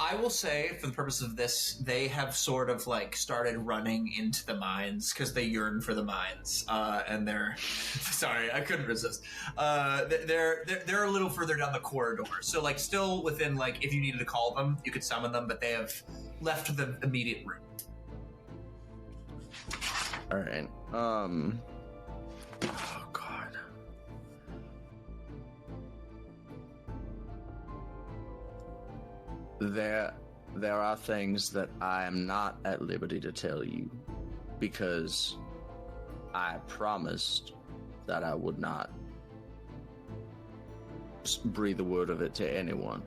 [SPEAKER 2] I will say, for the purpose of this, they have sort of like started running into the mines because they yearn for the mines, and they're sorry, I couldn't resist. They're a little further down the corridor, so like still within, like, if you needed to call them, you could summon them, but they have left the immediate room.
[SPEAKER 3] All right. Oh God. There are things that I am not at liberty to tell you because I promised that I would not breathe a word of it to anyone.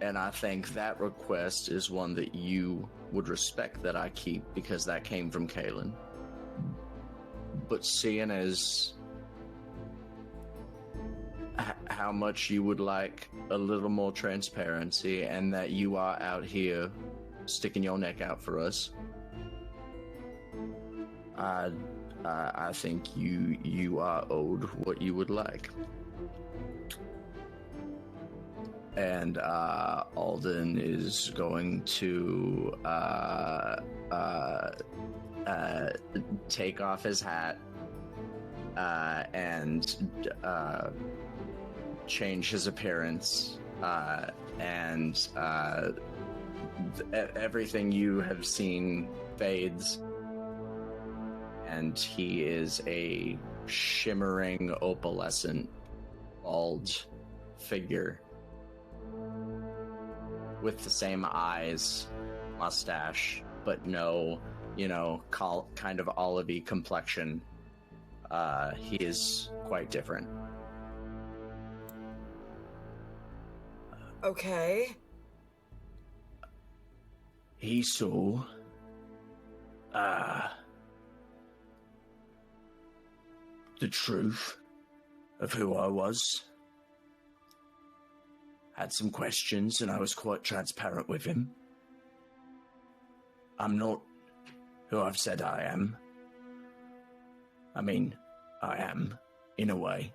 [SPEAKER 3] And I think that request is one that you would respect that I keep because that came from Kaylin. But seeing as how much you would like a little more transparency and that you are out here sticking your neck out for us, I think you are owed what you would like. And Alden is going to take off his hat and change his appearance, and everything you have seen fades, and he is a shimmering, opalescent, bald figure with the same eyes, mustache, but no, kind of olivey complexion. He is quite different.
[SPEAKER 6] Okay.
[SPEAKER 3] He saw the truth of who I was. Had some questions, and I was quite transparent with him. I'm not who I've said I am. I mean, I am, in a way.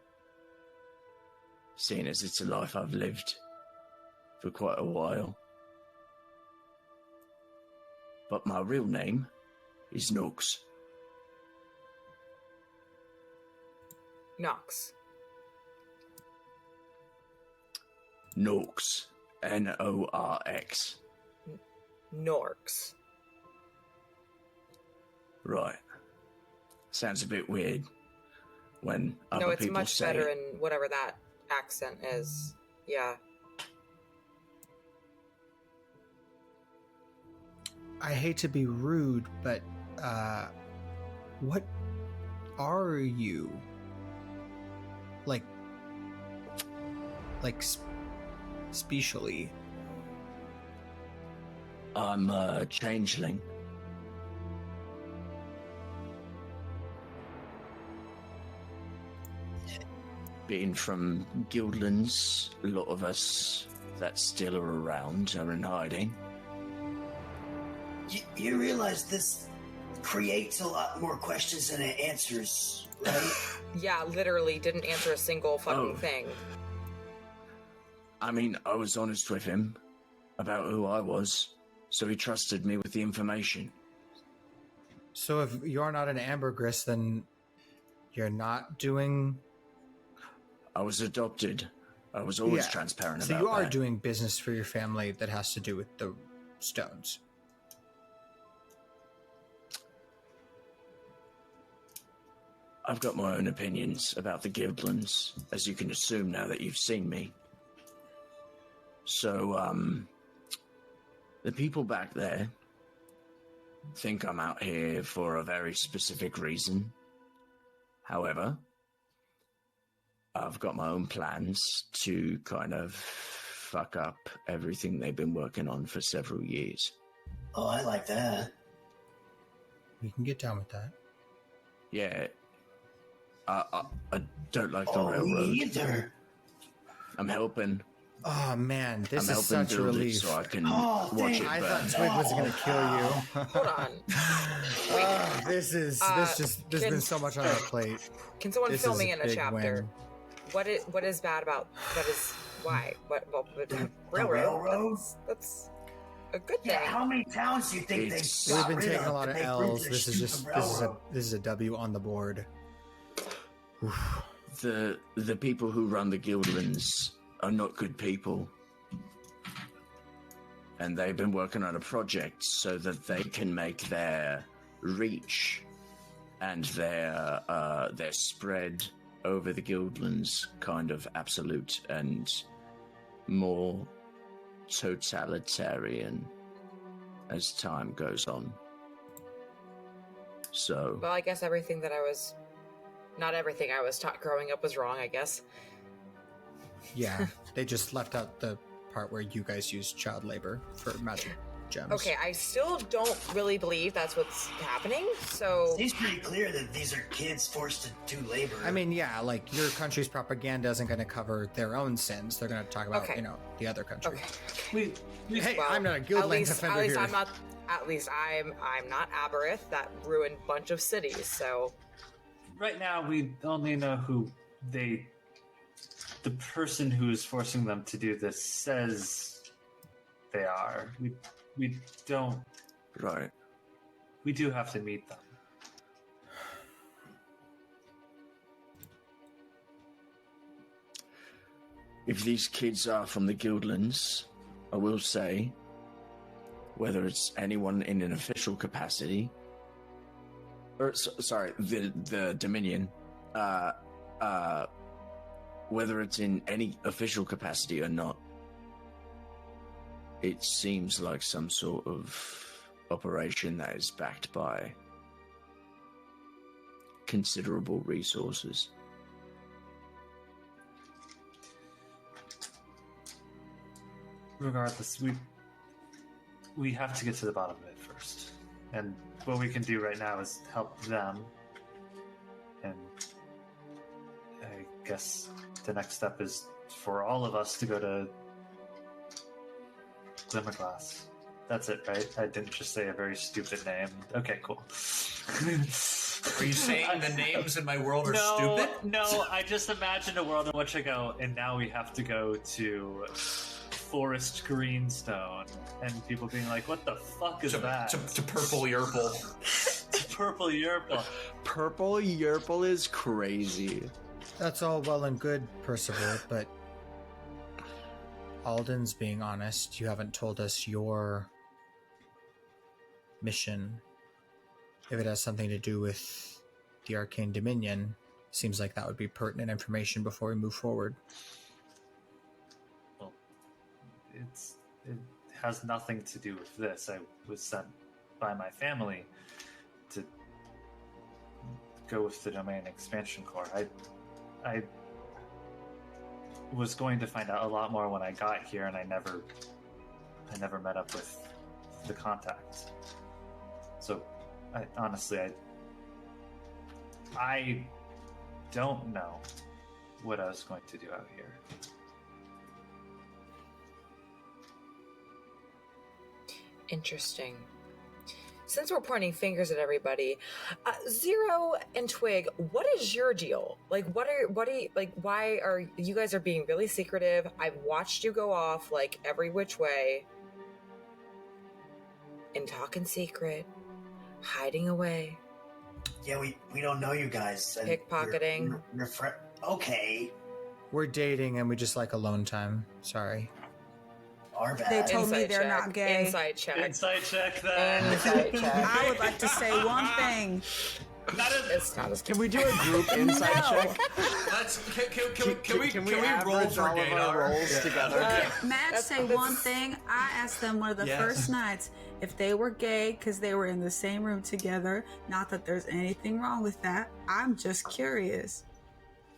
[SPEAKER 3] Seeing as it's a life I've lived for quite a while. But my real name is Nox.
[SPEAKER 6] Nox.
[SPEAKER 3] Norx. Norx.
[SPEAKER 6] Norx.
[SPEAKER 3] Right. Sounds a bit weird when other
[SPEAKER 6] No, it's
[SPEAKER 3] people
[SPEAKER 6] much
[SPEAKER 3] say
[SPEAKER 6] better
[SPEAKER 3] it.
[SPEAKER 6] in whatever that accent is. Yeah.
[SPEAKER 8] I hate to be rude, but what are you? Like specially?
[SPEAKER 3] I'm a changeling. Being from Guildlands, a lot of us that still are around are in hiding.
[SPEAKER 7] You realize this creates a lot more questions than it answers, right?
[SPEAKER 6] Yeah, literally didn't answer a single fucking thing.
[SPEAKER 3] I mean, I was honest with him about who I was, so he trusted me with the information.
[SPEAKER 8] So if you're not an Ambergris, then you're not doing...
[SPEAKER 3] I was adopted. I was always transparent about that.
[SPEAKER 8] So you are doing business for your family that has to do with the stones.
[SPEAKER 3] I've got my own opinions about the Guildlands, as you can assume now that you've seen me. So, the people back there think I'm out here for a very specific reason. However, I've got my own plans to kind of fuck up everything they've been working on for several years.
[SPEAKER 7] Oh, I like that.
[SPEAKER 8] We can get down with that.
[SPEAKER 3] Yeah. I don't like the railroad.
[SPEAKER 7] Me either.
[SPEAKER 3] I'm helping.
[SPEAKER 8] Oh man, this
[SPEAKER 3] I'm
[SPEAKER 8] is such a
[SPEAKER 3] build it
[SPEAKER 8] relief.
[SPEAKER 3] so I can watch it
[SPEAKER 8] I
[SPEAKER 3] burn.
[SPEAKER 8] thought Twig was gonna kill you.
[SPEAKER 6] Hold on.
[SPEAKER 8] There's been so much on our plate.
[SPEAKER 6] Can someone
[SPEAKER 8] This
[SPEAKER 6] fill
[SPEAKER 8] is
[SPEAKER 6] me
[SPEAKER 8] a
[SPEAKER 6] in a
[SPEAKER 8] big
[SPEAKER 6] chapter?
[SPEAKER 8] win.
[SPEAKER 6] What is bad about why? Railroad? That's a good thing.
[SPEAKER 7] Yeah, how many towns do you think they
[SPEAKER 8] We've
[SPEAKER 7] got
[SPEAKER 8] been
[SPEAKER 7] rid
[SPEAKER 8] taking
[SPEAKER 7] of
[SPEAKER 8] a lot
[SPEAKER 7] to
[SPEAKER 8] of
[SPEAKER 7] make
[SPEAKER 8] L's.
[SPEAKER 7] room for
[SPEAKER 8] This is just
[SPEAKER 7] stupid railroad?
[SPEAKER 8] this is a W on the board.
[SPEAKER 3] The people who run the Guildlands are not good people. And they've been working on a project so that they can make their reach and their spread over the Guildlands kind of absolute and more totalitarian as time goes on. So...
[SPEAKER 6] Well, I guess not everything I was taught growing up was wrong, I guess.
[SPEAKER 8] Yeah, they just left out the part where you guys use child labor for magic gems.
[SPEAKER 6] Okay, I still don't really believe that's what's happening, so...
[SPEAKER 7] Seems pretty clear that these are kids forced to do labor.
[SPEAKER 8] I mean, yeah, like, your country's propaganda isn't going to cover their own sins. They're going to talk about, the other country.
[SPEAKER 6] Okay.
[SPEAKER 8] Hey, I'm not a Guildlands offender here.
[SPEAKER 6] At least I'm not Aberith that ruined a bunch of cities, so...
[SPEAKER 11] Right now, we only know who the person who is forcing them to do this says they are. We don't...
[SPEAKER 3] Right.
[SPEAKER 11] We do have to meet them.
[SPEAKER 3] If these kids are from the Guildlands, I will say, whether it's anyone in an official capacity, or the Dominion, whether it's in any official capacity or not, it seems like some sort of operation that is backed by considerable resources.
[SPEAKER 11] Regardless, we have to get to the bottom of it first. And what we can do right now is help them. And I guess the next step is for all of us to go to Glimmerglass. That's it, right? I didn't just say a very stupid name. Okay, cool.
[SPEAKER 2] Are you saying the names in my world are stupid?
[SPEAKER 11] No, I just imagined a world in which I go, and now we have to go to Forest Greenstone, and people being like, what the fuck is that?
[SPEAKER 2] To Purple Yerple.
[SPEAKER 11] To Purple Yerple.
[SPEAKER 3] Purple Yerple is crazy.
[SPEAKER 8] That's all well and good, Percival, but Alden's being honest. You haven't told us your mission. If it has something to do with the Arcane Dominion, seems like that would be pertinent information before we move forward.
[SPEAKER 11] Well, it has nothing to do with this. I was sent by my family to go with the domain expansion core. I was going to find out a lot more when I got here, and I never met up with the contacts. So, honestly, I don't know what I was going to do out here.
[SPEAKER 6] Interesting. Since we're pointing fingers at everybody, Zero and Twig, what is your deal? Like, what are you, like, why are you guys are being really secretive? I've watched you go off, like, every which way. And talk in secret. Hiding away.
[SPEAKER 7] Yeah, we don't know you guys. And
[SPEAKER 6] Pickpocketing.
[SPEAKER 7] Okay.
[SPEAKER 8] We're dating and we just like alone time. Sorry.
[SPEAKER 7] Our bad.
[SPEAKER 5] They told me they're
[SPEAKER 6] check.
[SPEAKER 5] not gay.
[SPEAKER 6] Inside check.
[SPEAKER 11] Inside check that.
[SPEAKER 6] Inside check.
[SPEAKER 5] I would like to say one thing.
[SPEAKER 6] It's not as
[SPEAKER 1] Can we do a group inside check?
[SPEAKER 2] Can we roll
[SPEAKER 1] average
[SPEAKER 2] for
[SPEAKER 1] all of our
[SPEAKER 2] Gaydar?
[SPEAKER 1] rolls together?
[SPEAKER 5] Madge say one thing. I asked them one of the first nights if they were gay because they were in the same room together. Not that there's anything wrong with that. I'm just curious.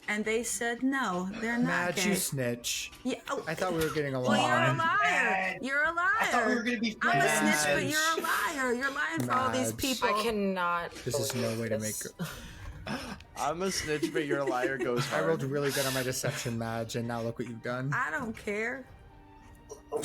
[SPEAKER 5] And they said no, they're not
[SPEAKER 8] Madge,
[SPEAKER 5] gay.
[SPEAKER 8] you snitch.
[SPEAKER 5] Yeah, oh,
[SPEAKER 8] I thought we were getting along.
[SPEAKER 5] well, you're a liar. You're a liar.
[SPEAKER 7] I thought we were gonna be
[SPEAKER 5] I'm a
[SPEAKER 7] friends.
[SPEAKER 5] snitch, but you're a liar. You're lying for all these
[SPEAKER 8] Madge.
[SPEAKER 5] people.
[SPEAKER 6] I cannot.
[SPEAKER 8] This is no way to make.
[SPEAKER 1] I'm a snitch, but you're a liar goes
[SPEAKER 8] I
[SPEAKER 1] hard.
[SPEAKER 8] rolled really good on my deception, Madge, and now look what you've done.
[SPEAKER 5] I don't care.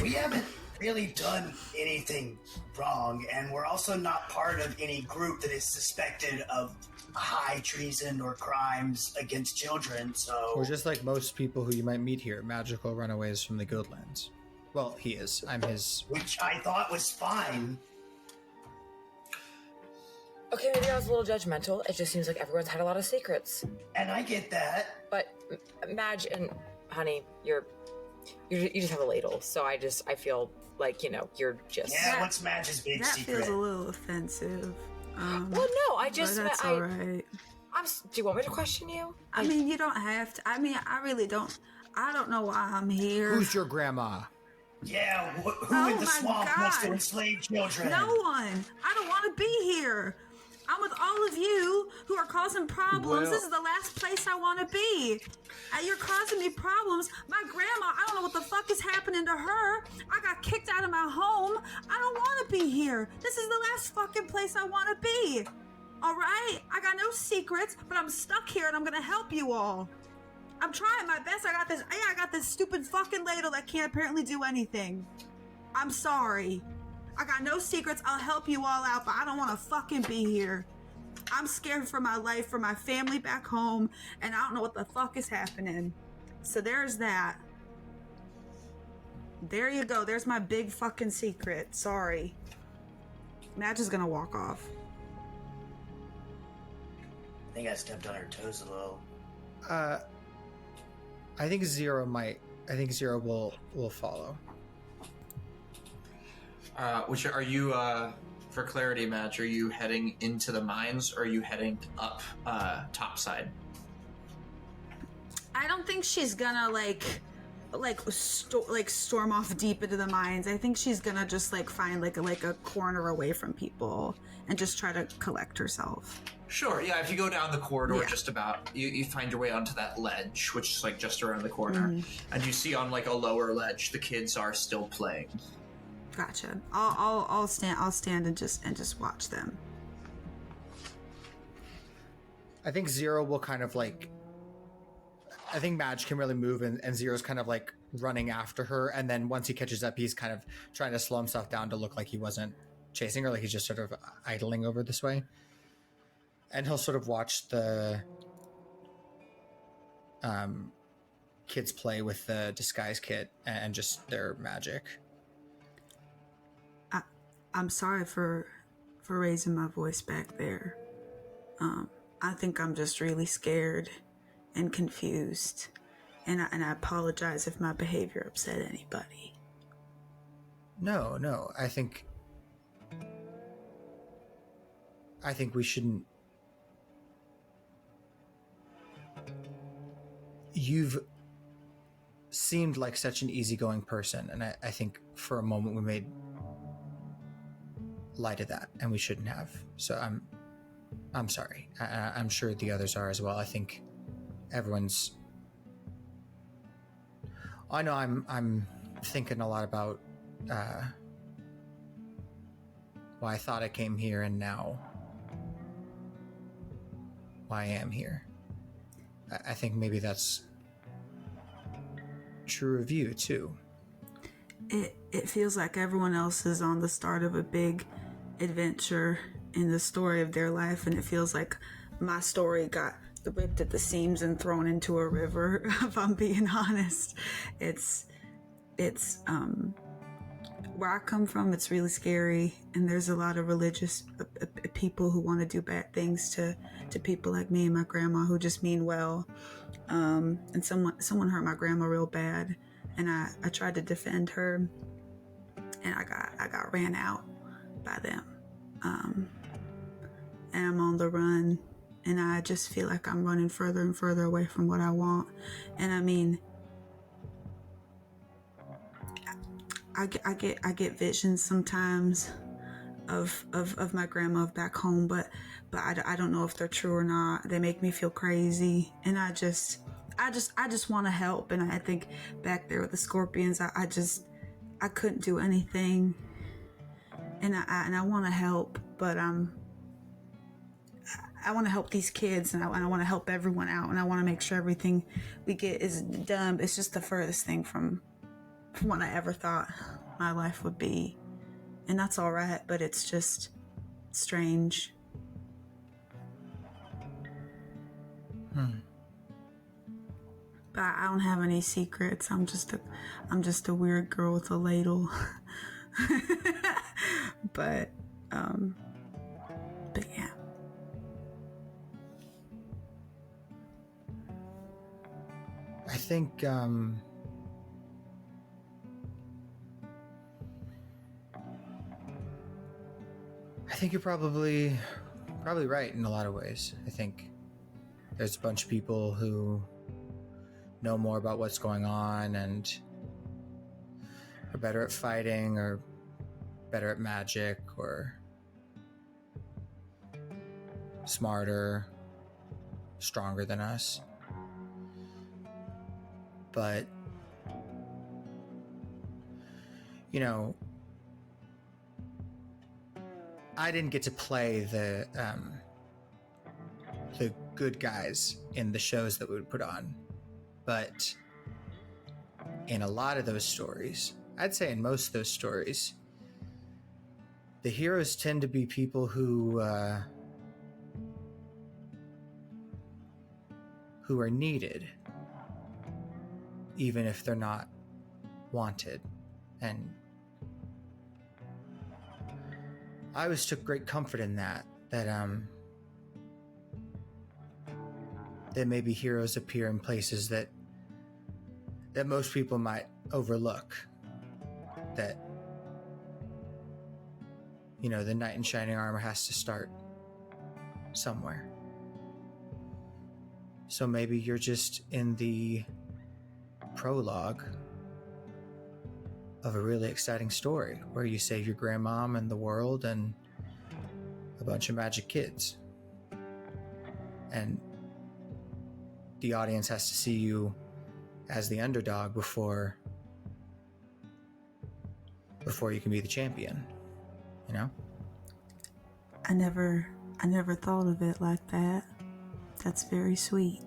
[SPEAKER 7] We haven't really done anything wrong, and we're also not part of any group that is suspected of high treason or crimes against children, so...
[SPEAKER 8] We're just like most people who you might meet here, magical runaways from the Guildlands. Well, he is. I'm his...
[SPEAKER 7] Which I thought was fine.
[SPEAKER 6] Okay, maybe I was a little judgmental. It just seems like everyone's had a lot of secrets.
[SPEAKER 7] And I get that.
[SPEAKER 6] But Madge and honey, you just have a ladle. So I feel like, you're just...
[SPEAKER 7] Yeah, what's Madge's big
[SPEAKER 5] That
[SPEAKER 7] secret?
[SPEAKER 5] feels a little offensive.
[SPEAKER 6] Well, no, I just...
[SPEAKER 5] But that's all right.
[SPEAKER 6] Do you want me to question you?
[SPEAKER 5] I mean, you don't have to. I mean, I really don't. I don't know why I'm here.
[SPEAKER 8] Who's your grandma?
[SPEAKER 7] Yeah, who
[SPEAKER 5] Oh
[SPEAKER 7] in the
[SPEAKER 5] my
[SPEAKER 7] swamp wants to
[SPEAKER 5] God.
[SPEAKER 7] enslave children?
[SPEAKER 5] No one. I don't want to be here. I'm with all of you who are causing problems.
[SPEAKER 1] Well-
[SPEAKER 5] This is the last place I want to be. You're causing me problems. My grandma, I don't know what the fuck is happening to her. I got kicked out of my home. I don't want to be here. This is the last fucking place I want to be. All right? I got no secrets, but I'm stuck here and I'm going to help you all. I'm trying my best. I got this stupid fucking ladle that can't apparently do anything. I'm sorry. I got no secrets. I'll help you all out, but I don't want to fucking be here. I'm scared for my life, for my family back home, and I don't know what the fuck is happening. So there's that. There you go. There's my big fucking secret. Sorry. Madge is gonna walk off.
[SPEAKER 7] I think I stepped on her toes a little.
[SPEAKER 8] I think Zero will follow.
[SPEAKER 2] Which are you, for clarity, Madge, are you heading into the mines or are you heading up topside?
[SPEAKER 5] I don't think she's gonna storm off deep into the mines. I think she's gonna just find like a corner away from people and just try to collect herself.
[SPEAKER 2] Sure, yeah, if you go down the corridor
[SPEAKER 5] Yeah.
[SPEAKER 2] just about, you find your way onto that ledge, which is just around the corner, and you see on a lower ledge, the kids are still playing.
[SPEAKER 5] Gotcha. I'll stand and just watch them.
[SPEAKER 8] I think Zero will kind of I think Madge can really move, and Zero's kind of running after her, and then once he catches up, he's kind of trying to slow himself down to look like he wasn't chasing her, like he's just sort of idling over this way. And he'll sort of watch the kids play with the disguise kit and just their magic.
[SPEAKER 5] I'm sorry for raising my voice back there. I think I'm just really scared and confused, and I apologize if my behavior upset anybody.
[SPEAKER 8] No, I think we shouldn't. You've seemed like such an easygoing person, and I think for a moment we made light of that, and we shouldn't have. So I'm sorry. I'm sure the others are as well. I think everyone's. I know I'm thinking a lot about why I thought I came here and now why I am here. I think maybe that's true of you too.
[SPEAKER 5] It feels like everyone else is on the start of a big adventure in the story of their life, and it feels like my story got ripped at the seams and thrown into a river. If I'm being honest, it's where I come from. It's really scary, and there's a lot of religious people who want to do bad things to people like me and my grandma who just mean well. And someone hurt my grandma real bad, and I tried to defend her, and I got ran out by them. And I'm on the run, and I just feel like I'm running further and further away from what I want. And I mean, I get visions sometimes of my grandma back home, but I don't know if they're true or not. They make me feel crazy, and I just want to help. And I think back there with the scorpions, I couldn't do anything, and I want to help, but I want to help these kids, and I want to help everyone out, and I want to make sure everything we get is done. It's just the furthest thing from what I ever thought my life would be, and that's all right, but it's just strange. But I don't have any secrets. I'm just a weird girl with a ladle. but yeah.
[SPEAKER 8] I think you're probably right in a lot of ways. I think there's a bunch of people who know more about what's going on and are better at fighting or better at magic or smarter, stronger than us. But, you know, I didn't get to play the good guys in the shows that we would put on. But in a lot of those stories, I'd say in most of those stories, the heroes tend to be people who are needed, even if they're not wanted. And I always took great comfort in that maybe heroes appear in places that most people might overlook. That, you know, the knight in shining armor has to start somewhere. So maybe you're just in the prologue of a really exciting story where you save your grandmom and the world and a bunch of magic kids. And the audience has to see you as the underdog before you can be the champion, you know?
[SPEAKER 5] I never thought of it like that. That's very sweet.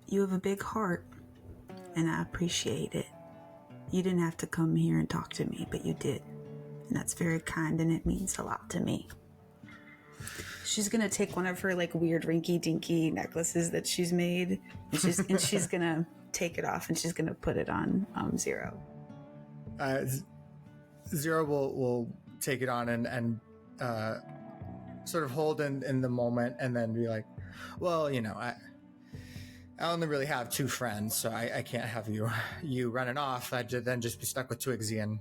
[SPEAKER 5] You have a big heart, and I appreciate it. You didn't have to come here and talk to me, but you did. And that's very kind, and it means a lot to me. She's gonna take one of her like weird rinky-dinky necklaces that she's made, and she's gonna take it off, and she's gonna put it on Zero.
[SPEAKER 8] Zero will take it on and sort of hold in the moment, and then be like, well, you know, I only really have two friends, so I can't have you running off. I'd then just be stuck with Twigsy, and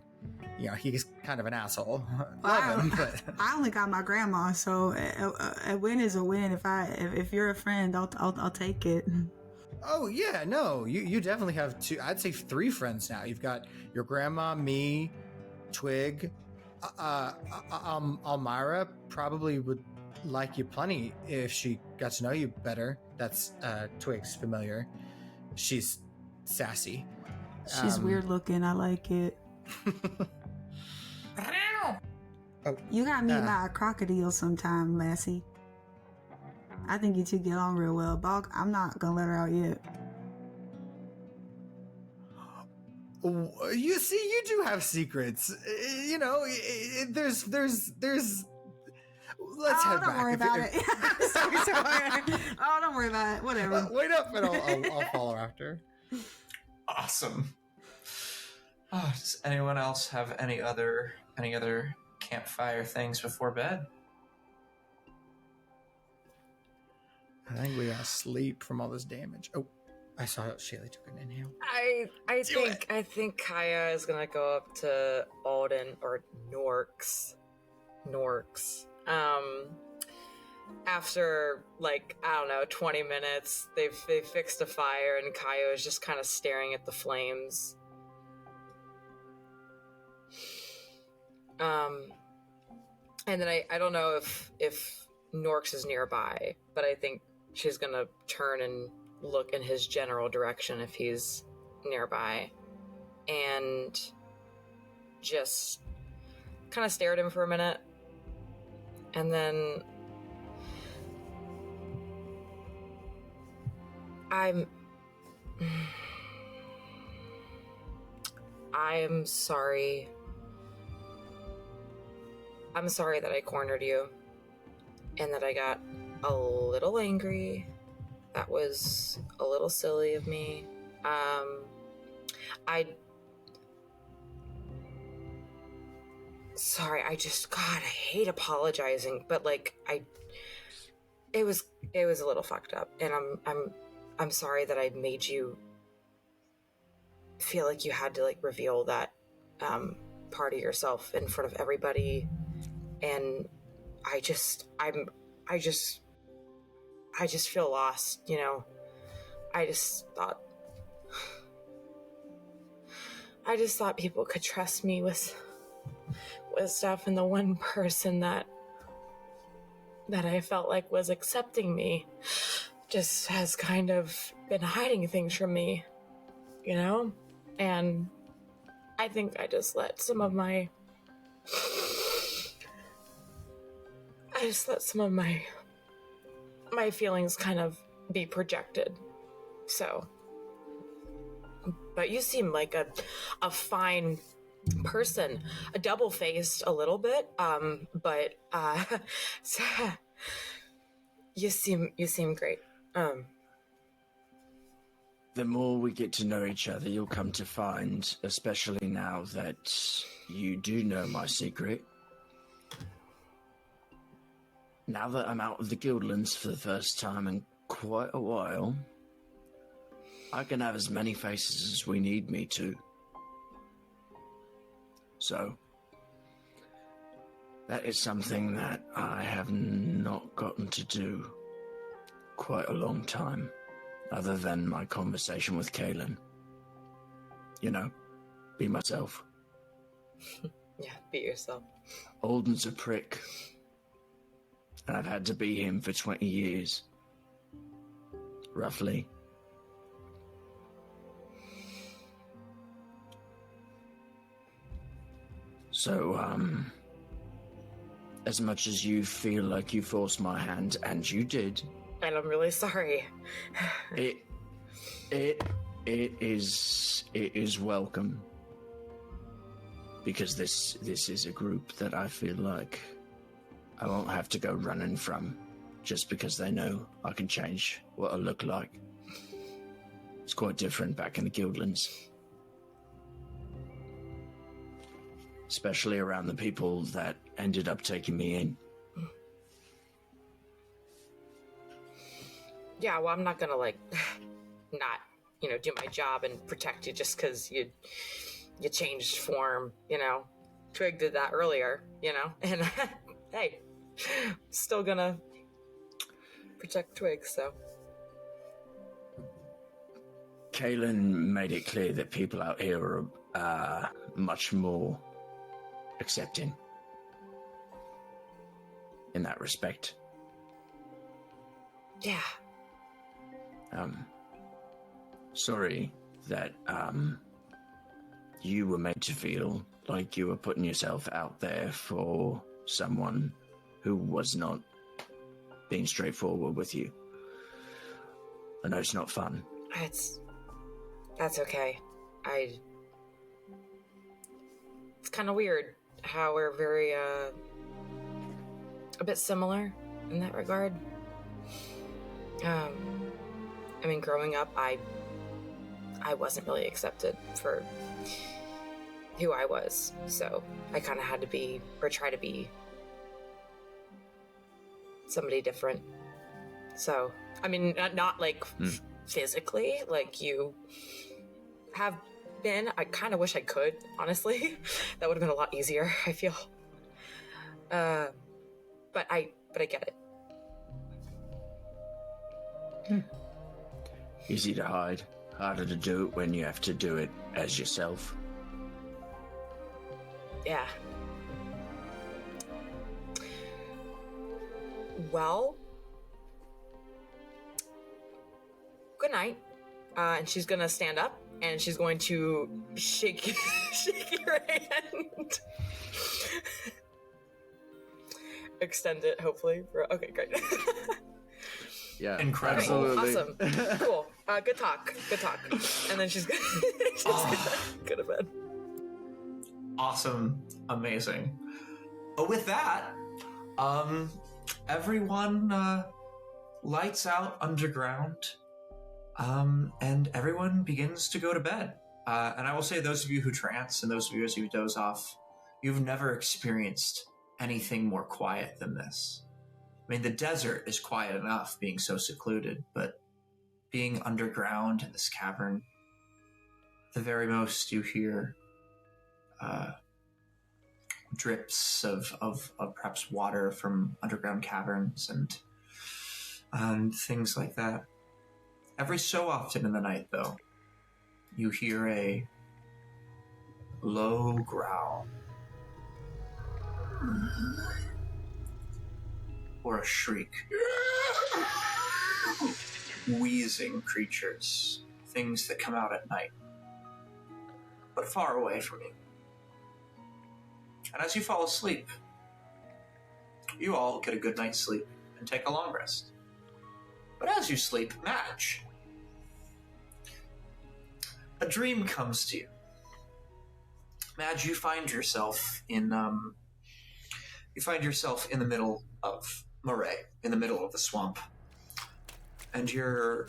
[SPEAKER 8] you know, he's kind of an asshole. Love him, but
[SPEAKER 5] I only got my grandma, so a win is a win. If you're a friend, I'll take it.
[SPEAKER 8] Oh yeah, no, you definitely have two. I'd say three friends now. You've got your grandma, me, Twig, Almira probably would like you plenty if she got to know you better. That's Twig's familiar. She's sassy.
[SPEAKER 5] She's weird looking. I like it. You gotta meet my crocodile sometime, Lassie. I think you two get on real well. Bog, I'm not gonna let her out yet.
[SPEAKER 8] You see, you do have secrets. You know, there's. Let's head back.
[SPEAKER 5] Don't worry about it. sorry. Oh, don't worry about it. Whatever.
[SPEAKER 8] Wait up, and I'll follow after.
[SPEAKER 2] Awesome. Does anyone else have any other campfire things before bed?
[SPEAKER 8] I think we gotta sleep from all this damage. Oh, I saw Shaylee took an inhale.
[SPEAKER 6] I think Kaia is gonna go up to Alden or Norks. After like, I don't know, 20 minutes, they've fixed a fire and Kaia is just kind of staring at the flames. And then I don't know if Norks is nearby, but I think she's gonna turn and look in his general direction if he's nearby, and just kind of stare at him for a minute, and then I'm sorry. I'm sorry that I cornered you and that I got a little angry. That was a little silly of me. Sorry, I hate apologizing, but like it was a little fucked up, and I'm sorry that I made you feel like you had to like reveal that part of yourself in front of everybody, and I just feel lost, you know. I just thought people could trust me with stuff, and the one person that I felt like was accepting me just has kind of been hiding things from me, you know? And I think I just let some of my feelings kind of be projected. So, but you seem like a fine person, a double-faced a little bit, but you seem great.
[SPEAKER 3] The more we get to know each other, you'll come to find, especially now that you do know my secret. Now that I'm out of the Guildlands for the first time in quite a while, I can have as many faces as we need me to. So, that is something that I have not gotten to do quite a long time, other than my conversation with Kaylin. You know, be myself.
[SPEAKER 6] Yeah, be yourself.
[SPEAKER 3] Alden's a prick, and I've had to be him for 20 years. Roughly. So, as much as you feel like you forced my hand, and you did.
[SPEAKER 6] And I'm really sorry.
[SPEAKER 3] It is welcome. Because this is a group that I feel like I won't have to go running from just because they know I can change what I look like. It's quite different back in the Guildlands. Especially around the people that ended up taking me in.
[SPEAKER 6] Yeah, well, I'm not gonna like not, do my job and protect you just because you changed form, Twig did that earlier, and hey, still gonna protect Twig, so.
[SPEAKER 3] Kaylin made it clear that people out here are much more
[SPEAKER 1] accepting in that respect.
[SPEAKER 6] Yeah.
[SPEAKER 1] Sorry that, you were made to feel like you were putting yourself out there for someone who was not being straightforward with you. I know it's not fun.
[SPEAKER 6] That's okay. It's kind of weird how we're very, a bit similar in that regard. I mean, growing up, I wasn't really accepted for who I was, so I kind of had to be, or try to be, somebody different. So, I mean, not like physically, like you have been. I kind of wish I could, honestly. That would have been a lot easier, I feel. But I get it.
[SPEAKER 1] Easy to hide, harder to do it when you have to do it as yourself.
[SPEAKER 6] Yeah. Well, good night. And she's gonna stand up and she's going to shake your hand. Extend it, hopefully. Okay, great.
[SPEAKER 1] Yeah,
[SPEAKER 2] incredible.
[SPEAKER 6] Awesome. Cool. Good talk. And then she's gonna go to bed.
[SPEAKER 2] Awesome. Amazing. But with that, everyone lights out underground, and everyone begins to go to bed. And I will say, those of you who trance and those of you who doze off, you've never experienced anything more quiet than this. I mean, the desert is quiet enough, being so secluded, but being underground in this cavern, the very most you hear drips of perhaps water from underground caverns and things like that. Every so often in the night, though, you hear a low growl or a shriek. Wheezing creatures, things that come out at night, but far away from you. And as you fall asleep, you all get a good night's sleep and take a long rest. But as you sleep, Madge, a dream comes to you. Madge, you find yourself in the middle of Moray, in the middle of the swamp. And you're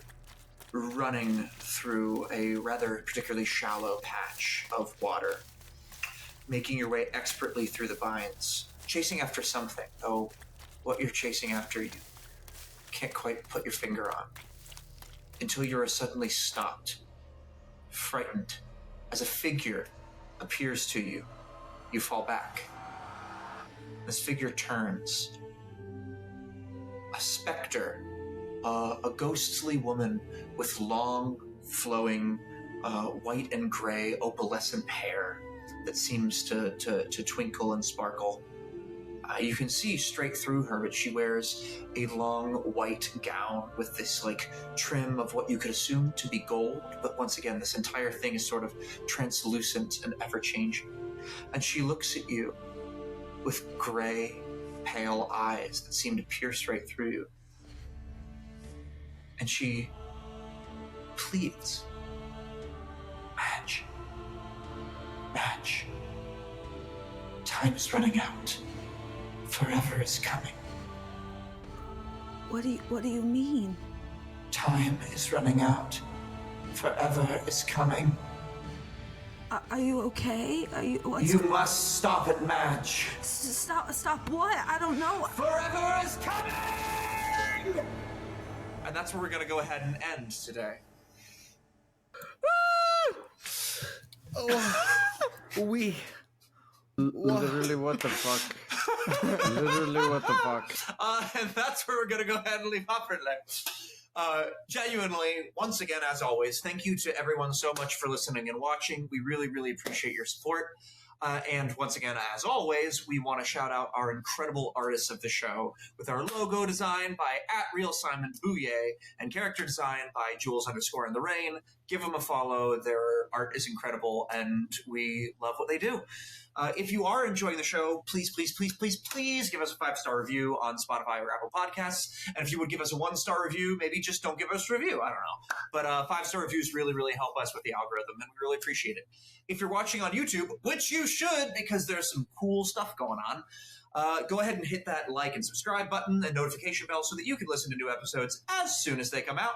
[SPEAKER 2] running through a rather particularly shallow patch of water, making your way expertly through the vines, chasing after something, though what you're chasing after you can't quite put your finger on, until you are suddenly stopped, frightened, as a figure appears to you. You fall back. This figure turns. A specter, a ghostly woman with long, flowing, white and gray, opalescent hair that seems to twinkle and sparkle. You can see straight through her, but she wears a long white gown with this trim of what you could assume to be gold, but once again, this entire thing is sort of translucent and ever-changing. And she looks at you with gray, pale eyes that seem to pierce right through you. And she pleads, Madge, time is running out. Forever is coming.
[SPEAKER 5] What do you mean?
[SPEAKER 2] Time is running out. Forever is coming.
[SPEAKER 5] Are you okay?
[SPEAKER 2] You must stop it, Madge.
[SPEAKER 5] Stop what? I don't know.
[SPEAKER 2] Forever is coming! And that's where we're going to go ahead and end today.
[SPEAKER 3] Literally, what the fuck? Literally, what the fuck?
[SPEAKER 2] And that's where we're going to go ahead and leave off for today. Genuinely, once again, as always, thank you to everyone so much for listening and watching. We really, really appreciate your support. And once again, as always, we want to shout out our incredible artists of the show with our logo design by @RealSimonBouye and character design by Jules_in_the_rain. Give them a follow. Their art is incredible, and we love what they do. If you are enjoying the show, please give us a 5-star review on Spotify or Apple Podcasts. And if you would give us a 1-star review, maybe just don't give us a review. I don't know. But 5-star reviews really, really help us with the algorithm, and we really appreciate it. If you're watching on YouTube, which you should because there's some cool stuff going on, go ahead and hit that like and subscribe button and notification bell so that you can listen to new episodes as soon as they come out.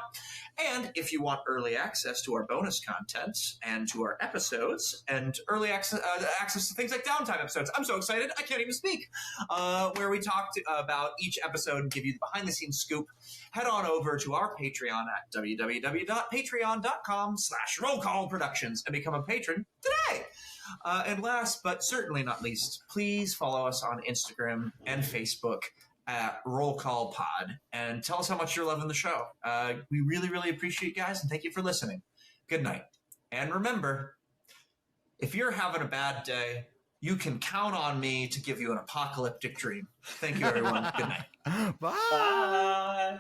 [SPEAKER 2] And if you want early access to our bonus content and to our episodes and early access to things like downtime episodes, I'm so excited I can't even speak, where we talked about each episode and give you the behind-the-scenes scoop, head on over to our Patreon at www.patreon.com/rollcallproductions and become a patron today. And last but certainly not least, please follow us on Instagram and Facebook at Roll Call Pod and tell us how much you're loving the show. We really, really appreciate you guys, and thank you for listening. Good night. And remember, if you're having a bad day, you can count on me to give you an apocalyptic dream. Thank you, everyone. Good night.
[SPEAKER 8] Bye.
[SPEAKER 11] Bye.